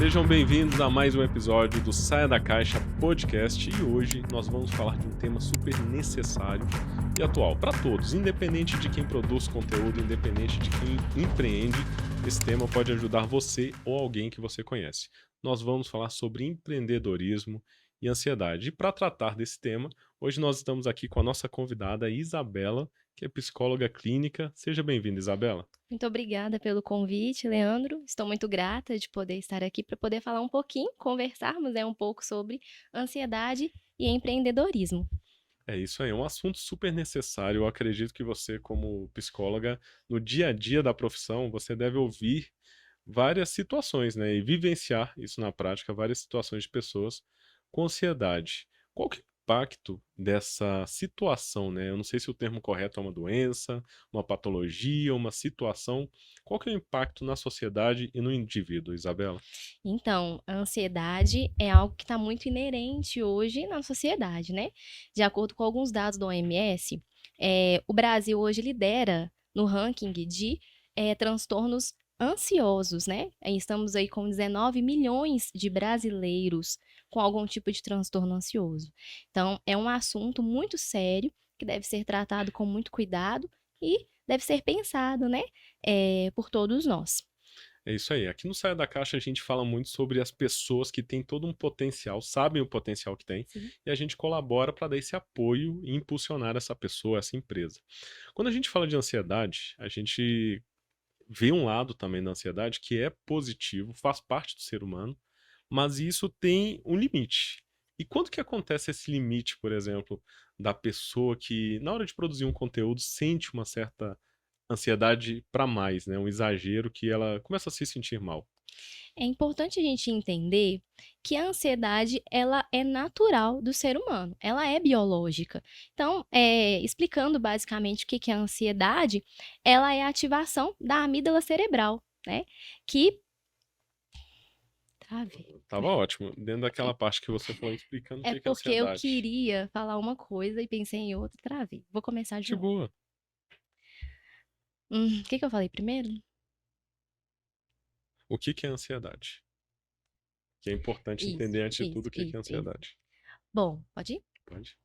Sejam bem-vindos a mais um episódio do Saia da Caixa Podcast e hoje nós vamos falar de um tema super necessário e atual para todos, independente de quem produz conteúdo, independente de quem empreende, esse tema pode ajudar você ou alguém que você conhece. Nós vamos falar sobre empreendedorismo e ansiedade. E para tratar desse tema, hoje nós estamos aqui com a nossa convidada Isabela, que é psicóloga clínica. Seja bem-vinda, Isabela. Muito obrigada pelo convite, Leandro. Estou muito grata de poder estar aqui para poder falar um pouquinho, conversarmos um pouco sobre ansiedade e empreendedorismo. É isso aí, é um assunto super necessário. Eu acredito que você, como psicóloga, no dia a dia da profissão, você deve ouvir várias situações, né? E vivenciar isso na prática, várias situações de pessoas com ansiedade. Qual que é o impacto dessa situação, né? Eu não sei se o termo correto é uma doença, uma patologia, uma situação. Qual que é o impacto na sociedade e no indivíduo, Isabela? Então, a ansiedade é algo que está muito inerente hoje na sociedade, né? De acordo com alguns dados da OMS, o Brasil hoje lidera no ranking de transtornos ansiosos, né? Estamos aí com 19 milhões de brasileiros com algum tipo de transtorno ansioso. Então, é um assunto muito sério que deve ser tratado com muito cuidado e deve ser pensado, né? Por todos nós. É isso aí. Aqui no Saia da Caixa a gente fala muito sobre as pessoas que têm todo um potencial, sabem o potencial que tem, Sim. e a gente colabora para dar esse apoio e impulsionar essa pessoa, essa empresa. Quando a gente fala de ansiedade, a gente vê um lado também da ansiedade que é positivo, faz parte do ser humano, mas isso tem um limite. E quando que acontece esse limite, por exemplo, da pessoa que, na hora de produzir um conteúdo, sente uma certa ansiedade para mais, né? Um exagero que ela começa a se sentir mal. É importante a gente entender que a ansiedade ela é natural do ser humano, ela é biológica. Então, explicando basicamente o que que é a ansiedade, ela é a ativação da amígdala cerebral, né? Que Travei. Tava ótimo. Dentro daquela parte que você falou explicando o É que que é porque eu ansiedade. queria falar uma coisa e pensei em outra, travei. Vou começar de De novo. boa. O que que eu falei primeiro? O que que é ansiedade? Que é importante Isso, entender antes de isso, tudo o que que é isso, isso. ansiedade. Bom, pode ir? Pode?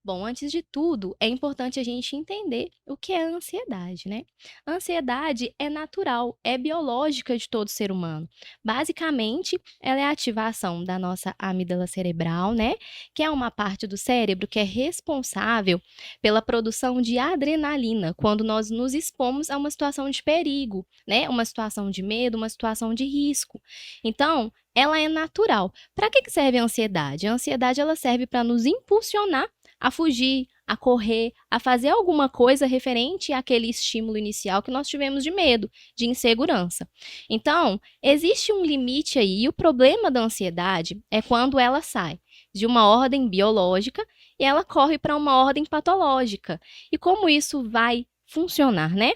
Bom, antes de tudo, é importante a gente entender o que é a ansiedade, né? A ansiedade é natural, é biológica de todo ser humano. Basicamente, ela é a ativação da nossa amígdala cerebral, né? Que é uma parte do cérebro que é responsável pela produção de adrenalina quando nós nos expomos a uma situação de perigo, né? Uma situação de medo, uma situação de risco. Então, ela é natural. Para que serve a ansiedade? A ansiedade ela serve para nos impulsionar a fugir, a correr, a fazer alguma coisa referente àquele estímulo inicial que nós tivemos de medo, de insegurança. Então, existe um limite aí, e o problema da ansiedade é quando ela sai de uma ordem biológica e ela corre para uma ordem patológica. E como isso vai funcionar, né?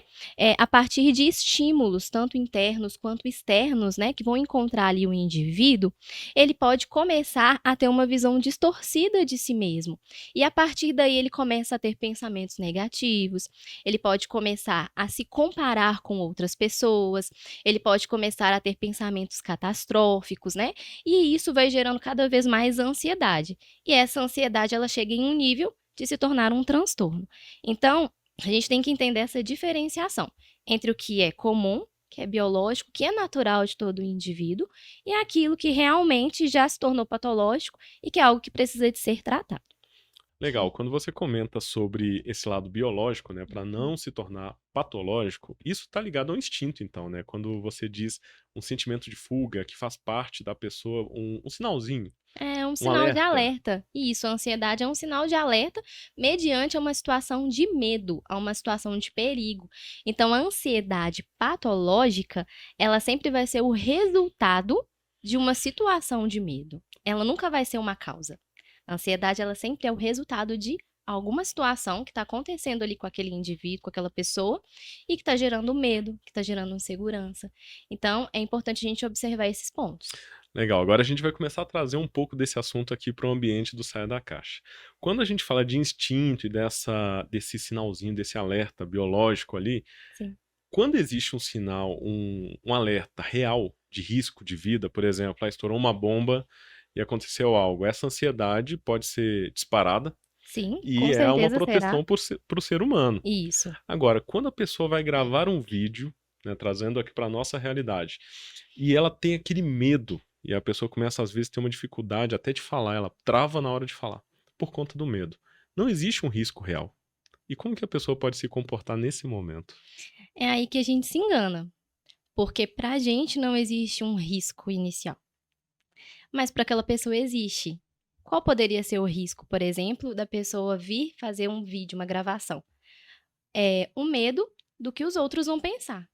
A partir de estímulos, tanto internos quanto externos, né, que vão encontrar ali o indivíduo, ele pode começar a ter uma visão distorcida de si mesmo. E a partir daí ele começa a ter pensamentos negativos, ele pode começar a se comparar com outras pessoas, ele pode começar a ter pensamentos catastróficos, né? E isso vai gerando cada vez mais ansiedade. E essa ansiedade ela chega em um nível de se tornar um transtorno. Então, a gente tem que entender essa diferenciação entre o que é comum, que é biológico, que é natural de todo indivíduo, e aquilo que realmente já se tornou patológico e que é algo que precisa de ser tratado. Legal, quando você comenta sobre esse lado biológico, né, para não se tornar patológico, isso está ligado ao instinto, então, né? Quando você diz um sentimento de fuga que faz parte da pessoa, um sinalzinho, É um um sinal de alerta. alerta. Isso, a ansiedade é um sinal de alerta mediante a uma situação de medo, a uma situação de perigo. Então, a ansiedade patológica, ela sempre vai ser o resultado de uma situação de medo. Ela nunca vai ser uma causa. A ansiedade, ela sempre é o resultado de alguma situação que está acontecendo ali com aquele indivíduo, com aquela pessoa, e que está gerando medo, que está gerando insegurança. Então, é importante a gente observar esses pontos. Legal, agora a gente vai começar a trazer um pouco desse assunto aqui para o ambiente do Saia da Caixa. Quando a gente fala de instinto e desse sinalzinho, desse alerta biológico ali, Sim. Quando existe um sinal, um alerta real de risco de vida, por exemplo, estourou uma bomba e aconteceu algo, essa ansiedade pode ser disparada Sim, e com é uma certeza será. proteção para o ser humano. Isso. Agora, quando a pessoa vai gravar um vídeo, né, trazendo aqui para a nossa realidade, e ela tem aquele medo, e a pessoa começa às vezes a ter uma dificuldade até de falar, ela trava na hora de falar, por conta do medo. Não existe um risco real. E como que a pessoa pode se comportar nesse momento? É aí que a gente se engana, porque pra gente não existe um risco inicial, mas para aquela pessoa existe. Qual poderia ser o risco, por exemplo, da pessoa vir fazer um vídeo, uma gravação? É o medo do que os outros vão pensar.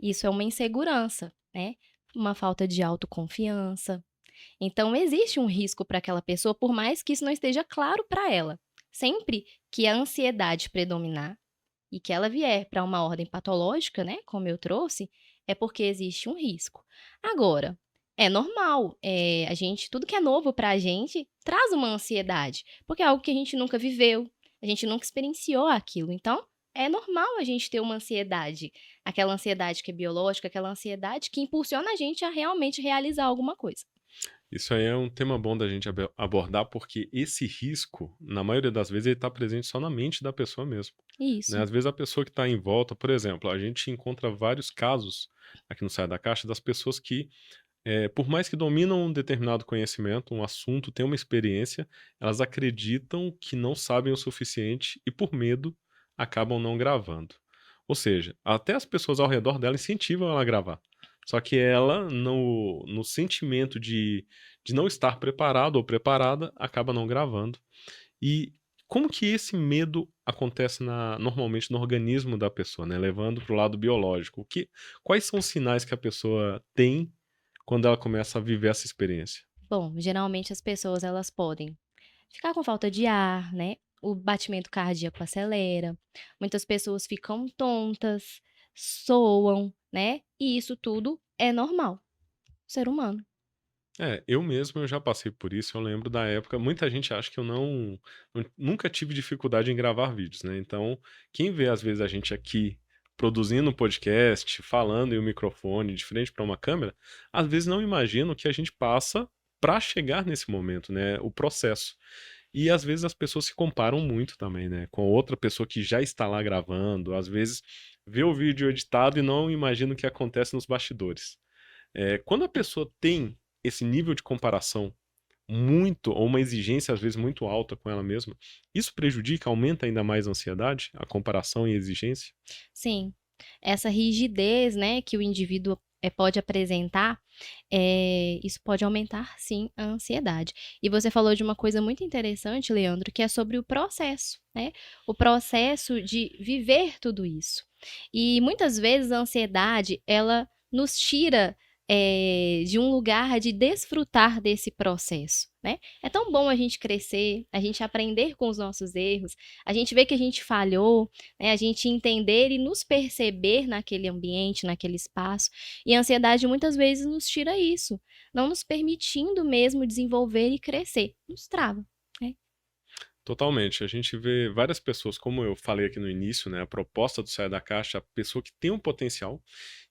Isso é uma insegurança, né? Uma falta de autoconfiança. Então, existe um risco para aquela pessoa, por mais que isso não esteja claro para ela. Sempre que a ansiedade predominar e que ela vier para uma ordem patológica, né, como eu trouxe, é porque existe um risco. Agora, é normal, a gente, tudo que é novo para a gente traz uma ansiedade, porque é algo que a gente nunca viveu, a gente nunca experienciou aquilo. Então, é normal a gente ter uma ansiedade, aquela ansiedade que é biológica, aquela ansiedade que impulsiona a gente a realmente realizar alguma coisa. Isso aí é um tema bom da gente abordar, porque esse risco, na maioria das vezes, ele está presente só na mente da pessoa mesmo. Né? Isso. Às vezes a pessoa que está em volta, por exemplo, a gente encontra vários casos aqui no Sai da Caixa das pessoas que, por mais que dominam um determinado conhecimento, um assunto, têm uma experiência, elas acreditam que não sabem o suficiente e, por medo, acabam não gravando. Ou seja, até as pessoas ao redor dela incentivam ela a gravar. Só que ela, no sentimento de não estar preparado ou preparada, acaba não gravando. E como que esse medo acontece normalmente no organismo da pessoa, né? Levando para o lado biológico. Quais são os sinais que a pessoa tem quando ela começa a viver essa experiência? Bom, geralmente as pessoas elas podem ficar com falta de ar, né, o batimento cardíaco acelera, muitas pessoas ficam tontas, soam, né, e isso tudo é normal, ser humano. Eu mesmo eu já passei por isso, eu lembro da época, muita gente acha que eu nunca tive dificuldade em gravar vídeos, né? Então, quem vê às vezes a gente aqui produzindo um podcast, falando em um microfone de frente para uma câmera, às vezes não imagina o que a gente passa para chegar nesse momento, né? O processo. E às vezes as pessoas se comparam muito também, né? Com outra pessoa que já está lá gravando, às vezes vê o vídeo editado e não imagina o que acontece nos bastidores. Quando a pessoa tem esse nível de comparação muito, ou uma exigência às vezes muito alta com ela mesma, isso prejudica, aumenta ainda mais a ansiedade, a comparação e a exigência? Sim, essa rigidez, né, que o indivíduo, pode apresentar, isso pode aumentar sim a ansiedade. E você falou de uma coisa muito interessante, Leandro, que é sobre o processo, né, o processo de viver tudo isso. E muitas vezes a ansiedade, ela nos tira, de um lugar de desfrutar desse processo, né. É tão bom a gente crescer, a gente aprender com os nossos erros, a gente ver que a gente falhou, né, a gente entender e nos perceber naquele ambiente, naquele espaço. E a ansiedade muitas vezes nos tira isso, não nos permitindo mesmo desenvolver e crescer, nos trava, né. Totalmente. A gente vê várias pessoas, como eu falei aqui no início, né? A proposta do Saia da Caixa, a pessoa que tem um potencial,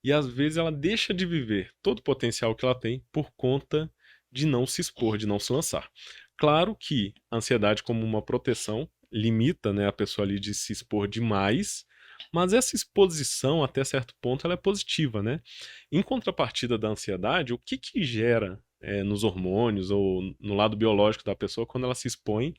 e às vezes ela deixa de viver todo o potencial que ela tem por conta de não se expor, de não se lançar. Claro que a ansiedade, como uma proteção, limita, né, a pessoa ali de se expor demais, mas essa exposição, até certo ponto, ela é positiva, né? Em contrapartida da ansiedade, o que que gera nos hormônios ou no lado biológico da pessoa quando ela se expõe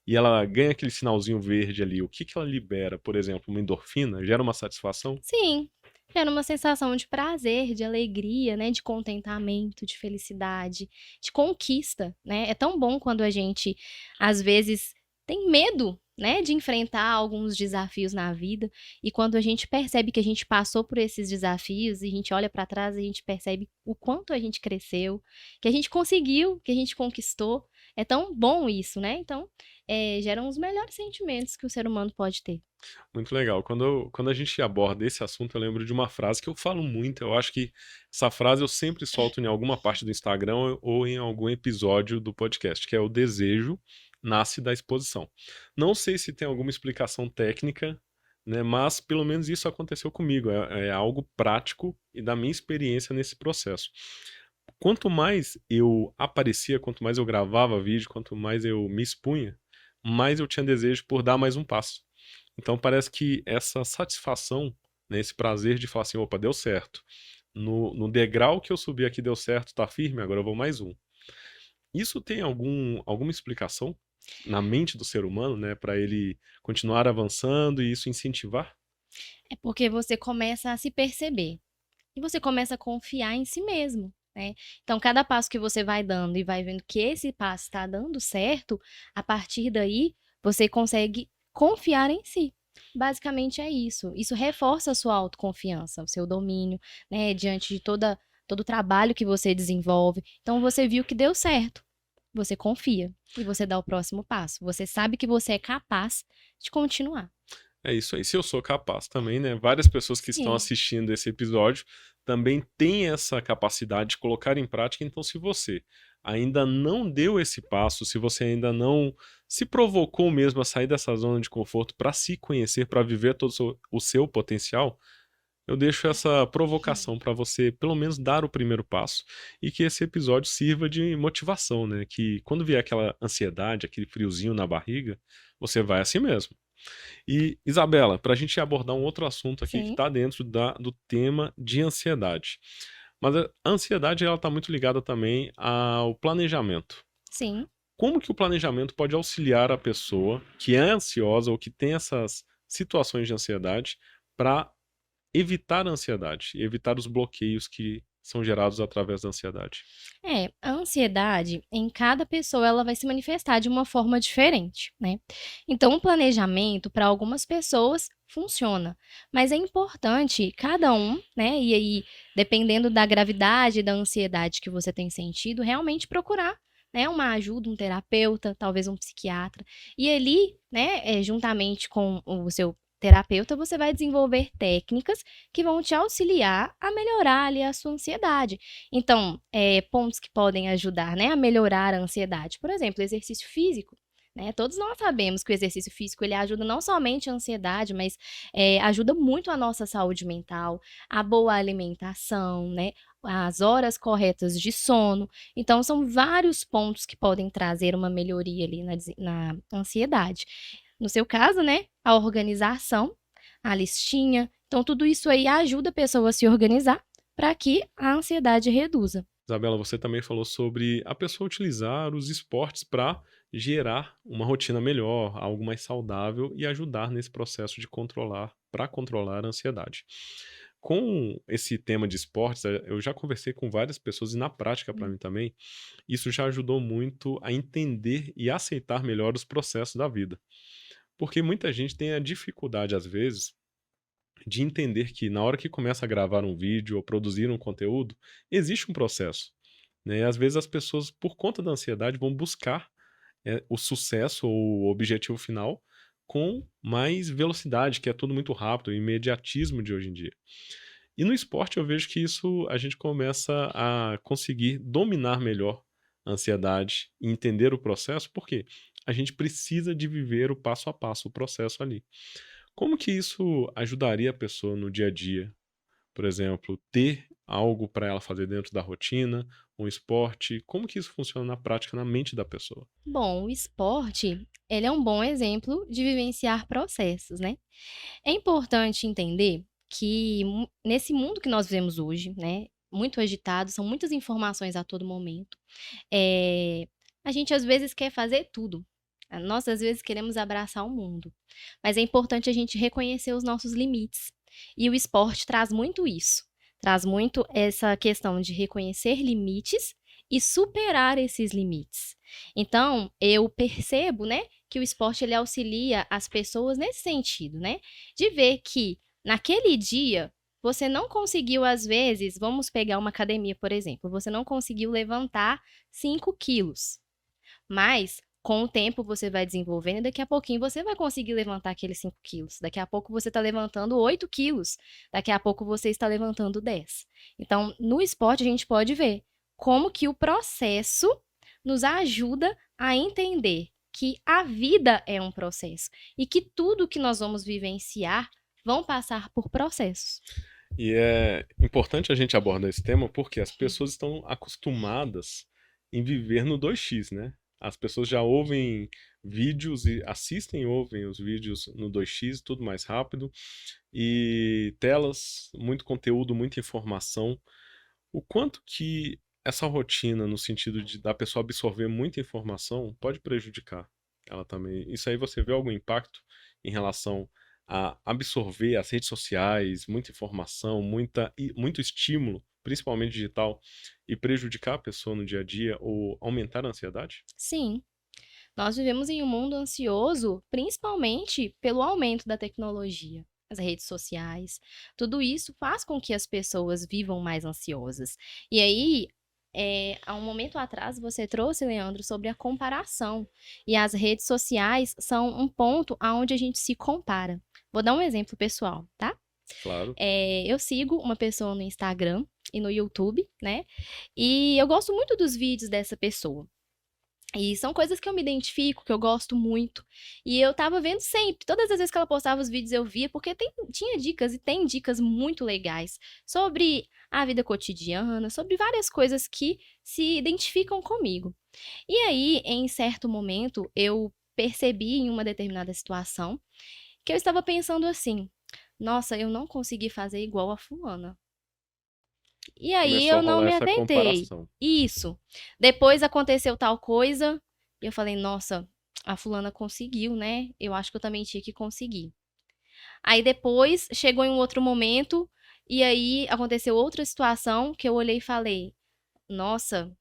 e ela ganha aquele sinalzinho verde ali, o que que ela libera? Por exemplo, uma endorfina? Gera uma satisfação? Sim, gera uma sensação de prazer, de alegria, né, de contentamento, de felicidade, de conquista, né. É tão bom quando a gente, às vezes, tem medo, né, de enfrentar alguns desafios na vida, e quando a gente percebe que a gente passou por esses desafios, e a gente olha para trás, a gente percebe o quanto a gente cresceu, que a gente conseguiu, que a gente conquistou. É tão bom isso, né. Então, geram os melhores sentimentos que o ser humano pode ter. Muito legal. Quando a gente aborda esse assunto, eu lembro de uma frase que eu falo muito. Eu acho que essa frase eu sempre solto em alguma parte do Instagram ou em algum episódio do podcast, que é o desejo nasce da exposição. Não sei se tem alguma explicação técnica, né? Mas pelo menos isso aconteceu comigo. É algo prático e da minha experiência nesse processo. Quanto mais eu aparecia, quanto mais eu gravava vídeo, quanto mais eu me expunha, mais eu tinha desejo por dar mais um passo. Então parece que essa satisfação, né, esse prazer de falar assim, opa, deu certo. No degrau que eu subi aqui deu certo, tá firme, agora eu vou mais um. Isso tem alguma explicação na mente do ser humano, né, para ele continuar avançando e isso incentivar? É porque você começa a se perceber e você começa a confiar em si mesmo, né. Então cada passo que você vai dando e vai vendo que esse passo está dando certo, a partir daí você consegue confiar em si. Basicamente é isso. Isso reforça a sua autoconfiança, o seu domínio, né, diante de todo o trabalho que você desenvolve. Então você viu que deu certo, você confia e você dá o próximo passo. Você sabe que você é capaz de continuar. É isso aí. Se eu sou capaz também, né? Várias pessoas que estão Sim. assistindo esse episódio também têm essa capacidade de colocar em prática. Então, se você ainda não deu esse passo, se você ainda não se provocou mesmo a sair dessa zona de conforto para se conhecer, para viver todo o seu potencial, eu deixo essa provocação para você, pelo menos, dar o primeiro passo e que esse episódio sirva de motivação, né? Que quando vier aquela ansiedade, aquele friozinho na barriga, você vai assim mesmo. E, Isabela, para a gente abordar um outro assunto aqui que Sim, está dentro do tema de ansiedade. Mas a ansiedade ela está muito ligada também ao planejamento. sim. Como que o planejamento pode auxiliar a pessoa que é ansiosa ou que tem essas situações de ansiedade para evitar a ansiedade, e evitar os bloqueios que são gerados através da ansiedade? É, a ansiedade, em cada pessoa, ela vai se manifestar de uma forma diferente, né? Então, o planejamento, para algumas pessoas, funciona, mas é importante cada um, né? E aí, dependendo da gravidade da ansiedade que você tem sentido, realmente procurar, né, uma ajuda, um terapeuta, talvez um psiquiatra. E ali, né, juntamente com o seu terapeuta, você vai desenvolver técnicas que vão te auxiliar a melhorar ali a sua ansiedade. Então, pontos que podem ajudar, né, a melhorar a ansiedade. Por exemplo, exercício físico, né? Todos nós sabemos que o exercício físico ele ajuda não somente a ansiedade, mas ajuda muito a nossa saúde mental, a boa alimentação, né? As horas corretas de sono. Então, são vários pontos que podem trazer uma melhoria ali na ansiedade. No seu caso, né, a organização, a listinha. Então, tudo isso aí ajuda a pessoa a se organizar para que a ansiedade reduza. Isabela, você também falou sobre a pessoa utilizar os esportes para gerar uma rotina melhor, algo mais saudável e ajudar nesse processo de controlar, para controlar a ansiedade. Com esse tema de esportes, eu já conversei com várias pessoas e na prática para Hum. mim também, isso já ajudou muito a entender e aceitar melhor os processos da vida. Porque muita gente tem a dificuldade, às vezes, de entender que na hora que começa a gravar um vídeo ou produzir um conteúdo, existe um processo, né? E às vezes as pessoas, por conta da ansiedade, vão buscar o sucesso ou o objetivo final com mais velocidade, que é tudo muito rápido, o imediatismo de hoje em dia. E no esporte eu vejo que isso a gente começa a conseguir dominar melhor a ansiedade e entender o processo, porque a gente precisa de viver o passo a passo, o processo ali. Como que isso ajudaria a pessoa no dia a dia? Por exemplo, ter algo para ela fazer dentro da rotina, um esporte, como que isso funciona na prática na mente da pessoa? Bom, o esporte, ele é um bom exemplo de vivenciar processos, né. É importante entender que nesse mundo que nós vivemos hoje, né, muito agitado, são muitas informações a todo momento, eh, a gente às vezes quer fazer tudo. Nós às vezes queremos abraçar o mundo, mas é importante a gente reconhecer os nossos limites. E o esporte traz muito isso, traz muito essa questão de reconhecer limites e superar esses limites. Então, eu percebo, né, que o esporte ele auxilia as pessoas nesse sentido, né, de ver que naquele dia você não conseguiu às vezes, vamos pegar uma academia, por exemplo, você não conseguiu levantar 5 quilos, mas com o tempo você vai desenvolvendo e daqui a pouquinho você vai conseguir levantar aqueles 5 quilos. Daqui a pouco você está levantando 8 quilos, daqui a pouco você está levantando 10. Então, no esporte a gente pode ver como que o processo nos ajuda a entender que a vida é um processo e que tudo que nós vamos vivenciar vão passar por processos. E é importante a gente abordar esse tema porque as pessoas estão acostumadas em viver no 2x, né? As pessoas já ouvem vídeos e assistem e ouvem os vídeos no 2x, tudo mais rápido, e telas, muito conteúdo, muita informação. O quanto que essa rotina, no sentido de da pessoa absorver muita informação, pode prejudicar ela também? Isso aí você vê algum impacto em relação a absorver as redes sociais, muita informação, muito estímulo, principalmente digital, e prejudicar a pessoa no dia a dia ou aumentar a ansiedade? Sim, nós vivemos em um mundo ansioso, principalmente pelo aumento da tecnologia. As redes sociais, tudo isso faz com que as pessoas vivam mais ansiosas. E aí, há um momento atrás, você trouxe, Leandro, sobre a comparação. E as redes sociais são um ponto aonde a gente se compara. Vou dar um exemplo pessoal, tá? Claro. Eu sigo uma pessoa no Instagram e no YouTube, né? E eu gosto muito dos vídeos dessa pessoa. E são coisas que eu me identifico, que eu gosto muito. E eu tava vendo sempre, todas as vezes que ela postava os vídeos eu via, porque tinha dicas e tem dicas muito legais sobre a vida cotidiana, sobre várias coisas que se identificam comigo. E aí, em certo momento, eu percebi em uma determinada situação que eu estava pensando assim: nossa, eu não consegui fazer igual a fulana. E aí Começou a eu não rolar me essa atentei. comparação. Isso. Depois aconteceu tal coisa, e eu falei, nossa, a fulana conseguiu, né? Eu acho que eu também tinha que conseguir. Aí depois chegou em um outro momento, e aí aconteceu outra situação que eu olhei e falei, nossa,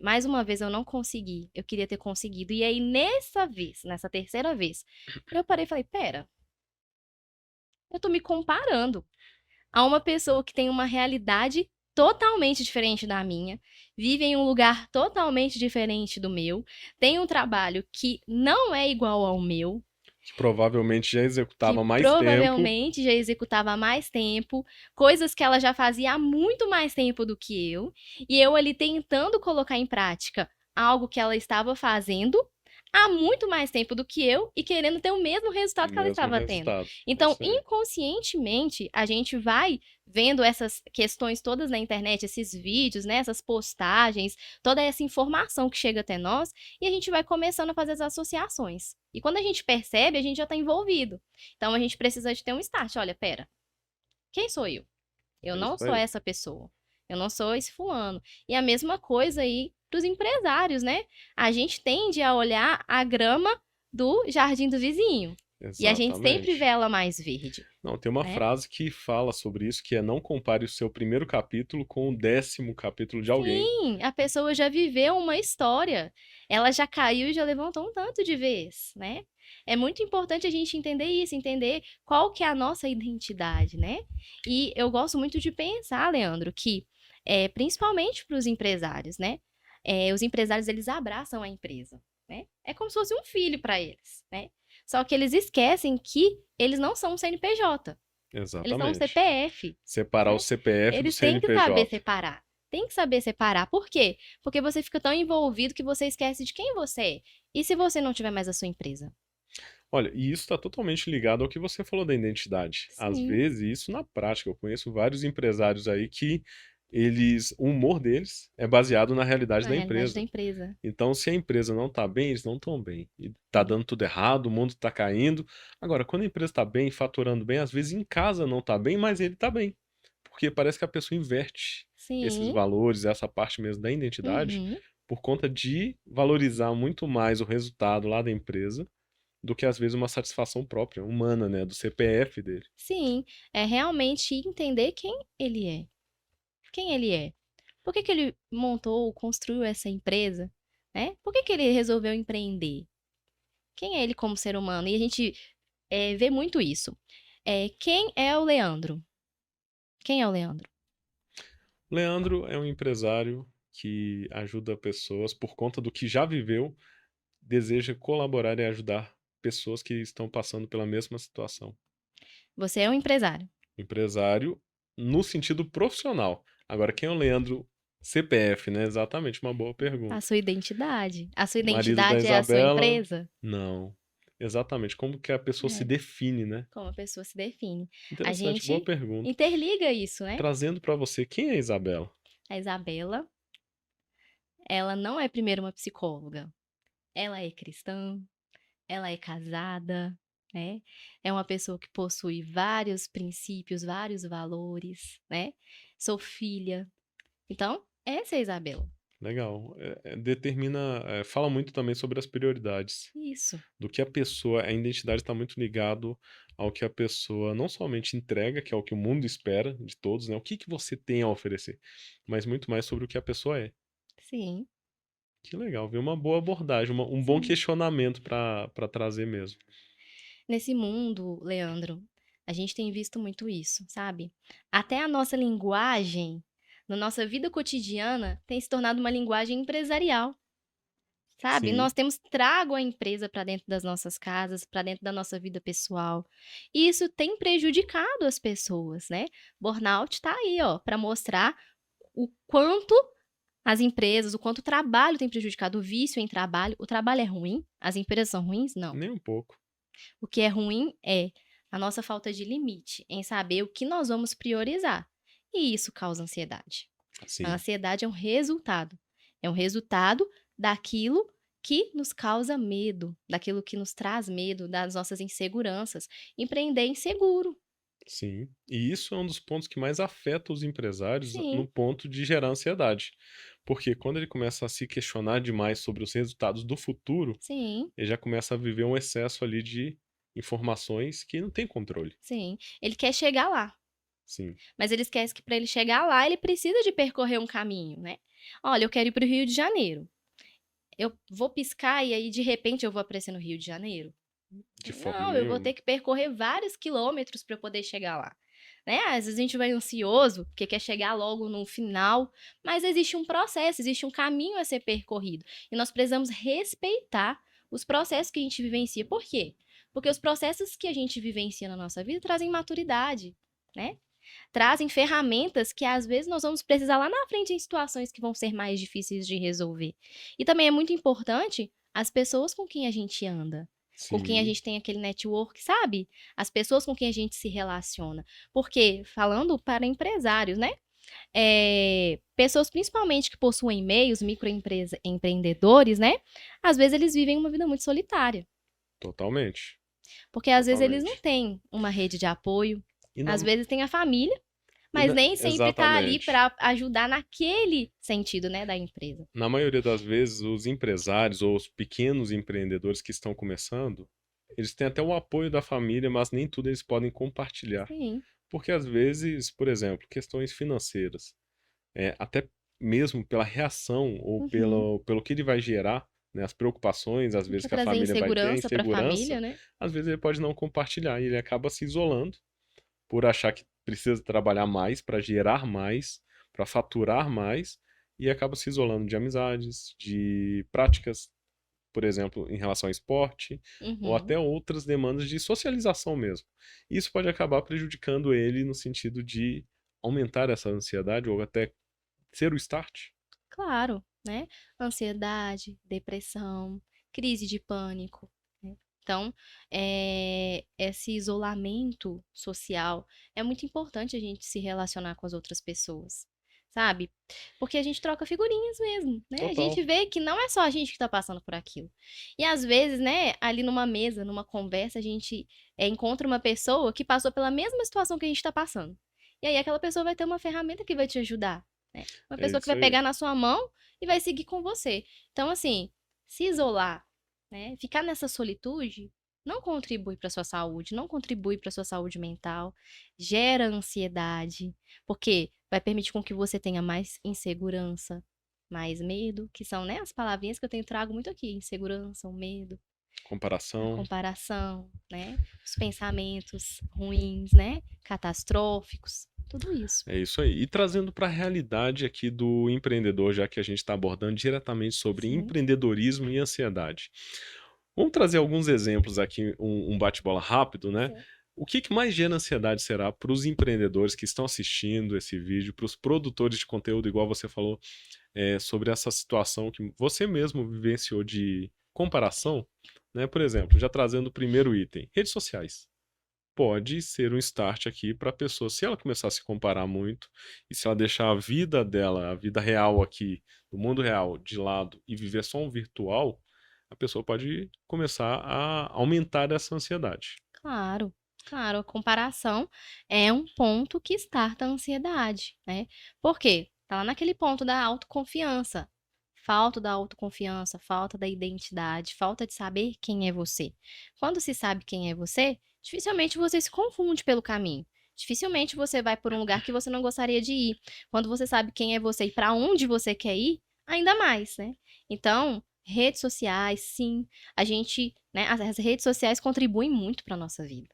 mais uma vez eu não consegui. Eu queria ter conseguido. E aí nessa vez, nessa terceira vez, eu parei e falei, pera, eu tô me comparando a uma pessoa que tem uma realidade totalmente diferente da minha, vive em um lugar totalmente diferente do meu, tem um trabalho que não é igual ao meu, Que provavelmente já que executava há mais tempo. provavelmente já executava há mais tempo, coisas que ela já fazia há muito mais tempo do que eu, e eu ali tentando colocar em prática algo que ela estava fazendo há muito mais tempo do que eu e querendo ter o mesmo O resultado que ela mesmo estava tendo. resultado. É Então, isso aí. inconscientemente, a gente vai vendo essas questões todas na internet, esses vídeos, né, essas postagens, toda essa informação que chega até nós, e a gente vai começando a fazer as associações. E quando a gente percebe, a gente já está envolvido. Então, a gente precisa de ter um start. Olha, pera, quem sou eu? Eu É não isso sou aí. essa pessoa. Eu não sou esse fulano. E a mesma coisa aí para os empresários, né? A gente tende a olhar a grama do jardim do vizinho. E a gente sempre vê Exatamente. ela mais verde, Não, tem uma né? frase que fala sobre isso, que é não compare o seu primeiro capítulo com o 10º capítulo de alguém. Sim, a pessoa já viveu uma história. Ela já caiu e já levantou um tanto de vez, né? É muito importante a gente entender isso, entender qual que é a nossa identidade, né? E eu gosto muito de pensar, Leandro, que principalmente para os empresários, né? Os empresários eles abraçam a empresa, né? É como se fosse um filho para eles, né? Só que eles esquecem que eles não são um CNPJ, eles são um Exatamente. CPF, Separar o né? CPF do Eles têm que saber CNPJ. separar. Tem que saber separar. Por quê? Porque você fica tão envolvido que você esquece de quem você é. E se você não tiver mais a sua empresa? Olha, e isso está totalmente ligado ao que você falou da identidade. Às Sim, vezes, isso na prática, eu conheço vários empresários aí que o humor deles é baseado na realidade na da realidade da empresa. empresa. Então, se a empresa não está bem, eles não estão bem. E tá Sim. dando tudo errado, o mundo está caindo. Agora, quando a empresa está bem, faturando bem, às vezes em casa não está bem, mas ele está bem. Porque parece que a pessoa inverte esses Sim. valores, essa parte mesmo da identidade, Uhum. por conta de valorizar muito mais o resultado lá da empresa do que às vezes uma satisfação própria, humana, né, do CPF dele. Sim. É realmente entender quem ele é. Quem ele é. Por que que ele montou, construiu essa empresa? Né? Por que que ele resolveu empreender? Quem é ele como ser humano? E a gente vê muito isso. Quem é o Leandro? Quem é o Leandro? Leandro é um empresário que ajuda pessoas por conta do que já viveu, deseja colaborar e ajudar pessoas que estão passando pela mesma situação. Você é um empresário. Empresário no sentido profissional. Agora, quem é o Leandro CPF, né? Exatamente, uma boa A pergunta. sua identidade. A sua O marido da identidade é a sua Isabela, empresa? não. Exatamente, como que a pessoa se É, define, né? como a pessoa se define. A Interessante, boa gente pergunta. interliga isso, né? Trazendo para você, quem é a Isabela? A Isabela, ela não é primeiro uma psicóloga. Ela é cristã, ela é casada, né? É uma pessoa que possui vários princípios, vários valores, né? Sou filha. Então, essa é a Isabela. Legal. Determina, fala muito também sobre as prioridades. Isso. Do que a pessoa, a identidade está muito ligado ao que a pessoa não somente entrega, que é o que o mundo espera de todos, né? O que que você tem a oferecer, mas muito mais sobre o que a pessoa é. Sim, Que legal, viu? Uma boa abordagem, um bom sim. questionamento para trazer mesmo. Nesse mundo, Leandro, a gente tem visto muito isso, sabe? Até a nossa linguagem, na nossa vida cotidiana, tem se tornado uma linguagem empresarial, sabe? Sim, Nós temos trago a empresa para dentro das nossas casas, para dentro da nossa vida pessoal. E isso tem prejudicado as pessoas, né? Burnout está aí, ó, para mostrar o quanto as empresas, o quanto o trabalho tem prejudicado, o vício em trabalho. O trabalho é ruim? As empresas são ruins? Não. nem um pouco. O que é ruim é a nossa falta de limite em saber o que nós vamos priorizar. E isso causa ansiedade. A Sim, ansiedade é um resultado. É um resultado daquilo que nos causa medo, daquilo que nos traz medo, das nossas inseguranças. Empreender é inseguro. sim. E isso é um dos pontos que mais afeta os empresários no Sim, ponto de gerar ansiedade. Porque quando ele começa a se questionar demais sobre os resultados do futuro, sim, ele já começa a viver um excesso ali de informações que não tem controle. sim. Ele quer chegar lá, Sim, mas ele esquece que para ele chegar lá, ele precisa de percorrer um caminho, né? Olha, eu quero ir para o Rio de Janeiro. Eu vou piscar e aí de repente eu vou aparecer no Rio de Janeiro? de forma Não, eu vou nenhuma. ter que percorrer vários quilômetros para eu poder chegar lá. Né? Às vezes a gente vai ansioso, porque quer chegar logo no final, mas existe um processo, existe um caminho a ser percorrido. E nós precisamos respeitar os processos que a gente vivencia. Por quê? Porque os processos que a gente vivencia na nossa vida trazem maturidade, né? Trazem ferramentas que às vezes nós vamos precisar lá na frente em situações que vão ser mais difíceis de resolver. E também é muito importante as pessoas com quem a gente anda, com quem a Sim, gente tem aquele network, sabe? As pessoas com quem a gente se relaciona. Porque, falando para empresários, né? Pessoas principalmente que possuem meios, microempreendedores, né? Às vezes eles vivem uma vida muito solitária. totalmente. Porque às vezes eles não Totalmente. têm uma rede de apoio, E na, às vezes tem a família, mas nem sempre tá ali exatamente. para ajudar naquele sentido, né, da empresa. Na maioria das vezes, os empresários ou os pequenos empreendedores que estão começando, eles têm até o apoio da família, mas nem tudo eles podem compartilhar. Sim. Porque às vezes, por exemplo, questões financeiras, até mesmo pela reação ou Uhum. pelo que ele vai gerar, né, as preocupações, às Não vezes quer que a trazer família vai ter, a insegurança para a insegurança, família, né? às vezes ele pode não compartilhar e ele acaba se isolando por achar que precisa trabalhar mais para gerar mais, para faturar mais, e acaba se isolando de amizades, de práticas, por exemplo, em relação ao esporte, ou Uhum. até outras demandas de socialização mesmo. Isso pode acabar prejudicando ele no sentido de aumentar essa ansiedade ou até ser o start. Claro, né? Ansiedade, depressão, crise de pânico, né? Então, esse isolamento social é muito importante a gente se relacionar com as outras pessoas, sabe? Porque a gente troca figurinhas mesmo, né? A Total. gente vê que não é só a gente que tá passando por aquilo. E às vezes, né, ali numa mesa, numa conversa, a gente encontra uma pessoa que passou pela mesma situação que a gente tá passando. E aí aquela pessoa vai ter uma ferramenta que vai te ajudar, né? Uma É pessoa que isso vai aí. pegar na sua mão e vai seguir com você. Então, assim, se isolar, né? Ficar nessa solitude não contribui para sua saúde, não contribui para sua saúde mental, gera ansiedade, porque vai permitir com que você tenha mais insegurança, mais medo, que são, né, as palavrinhas que eu tenho trago muito aqui, insegurança, o medo, a Comparação. comparação, né, os pensamentos ruins, né, catastróficos, tudo isso. É isso aí. E trazendo para a realidade aqui do empreendedor, já que a gente está abordando diretamente sobre Sim, empreendedorismo e ansiedade. Vamos trazer alguns exemplos aqui, um bate-bola rápido, né? sim. O que que mais gera ansiedade será para os empreendedores que estão assistindo esse vídeo, para os produtores de conteúdo, igual você falou, sobre essa situação que você mesmo vivenciou de comparação, né? Por exemplo, já trazendo o primeiro item, redes sociais. Pode ser um start aqui para a pessoa, se ela começar a se comparar muito e se ela deixar a vida dela, a vida real aqui, do mundo real, de lado e viver só um virtual, a pessoa pode começar a aumentar essa ansiedade. Claro, claro, a comparação é um ponto que starta a ansiedade, né. Por quê? Tá lá naquele ponto da autoconfiança, falta da autoconfiança, falta da identidade, falta de saber quem é você. Quando se sabe quem é você, dificilmente você se confunde pelo caminho, dificilmente você vai por um lugar que você não gostaria de ir. Quando você sabe quem é você e para onde você quer ir, ainda mais, né. Então, redes sociais, sim, a gente, né, as redes sociais contribuem muito para nossa vida.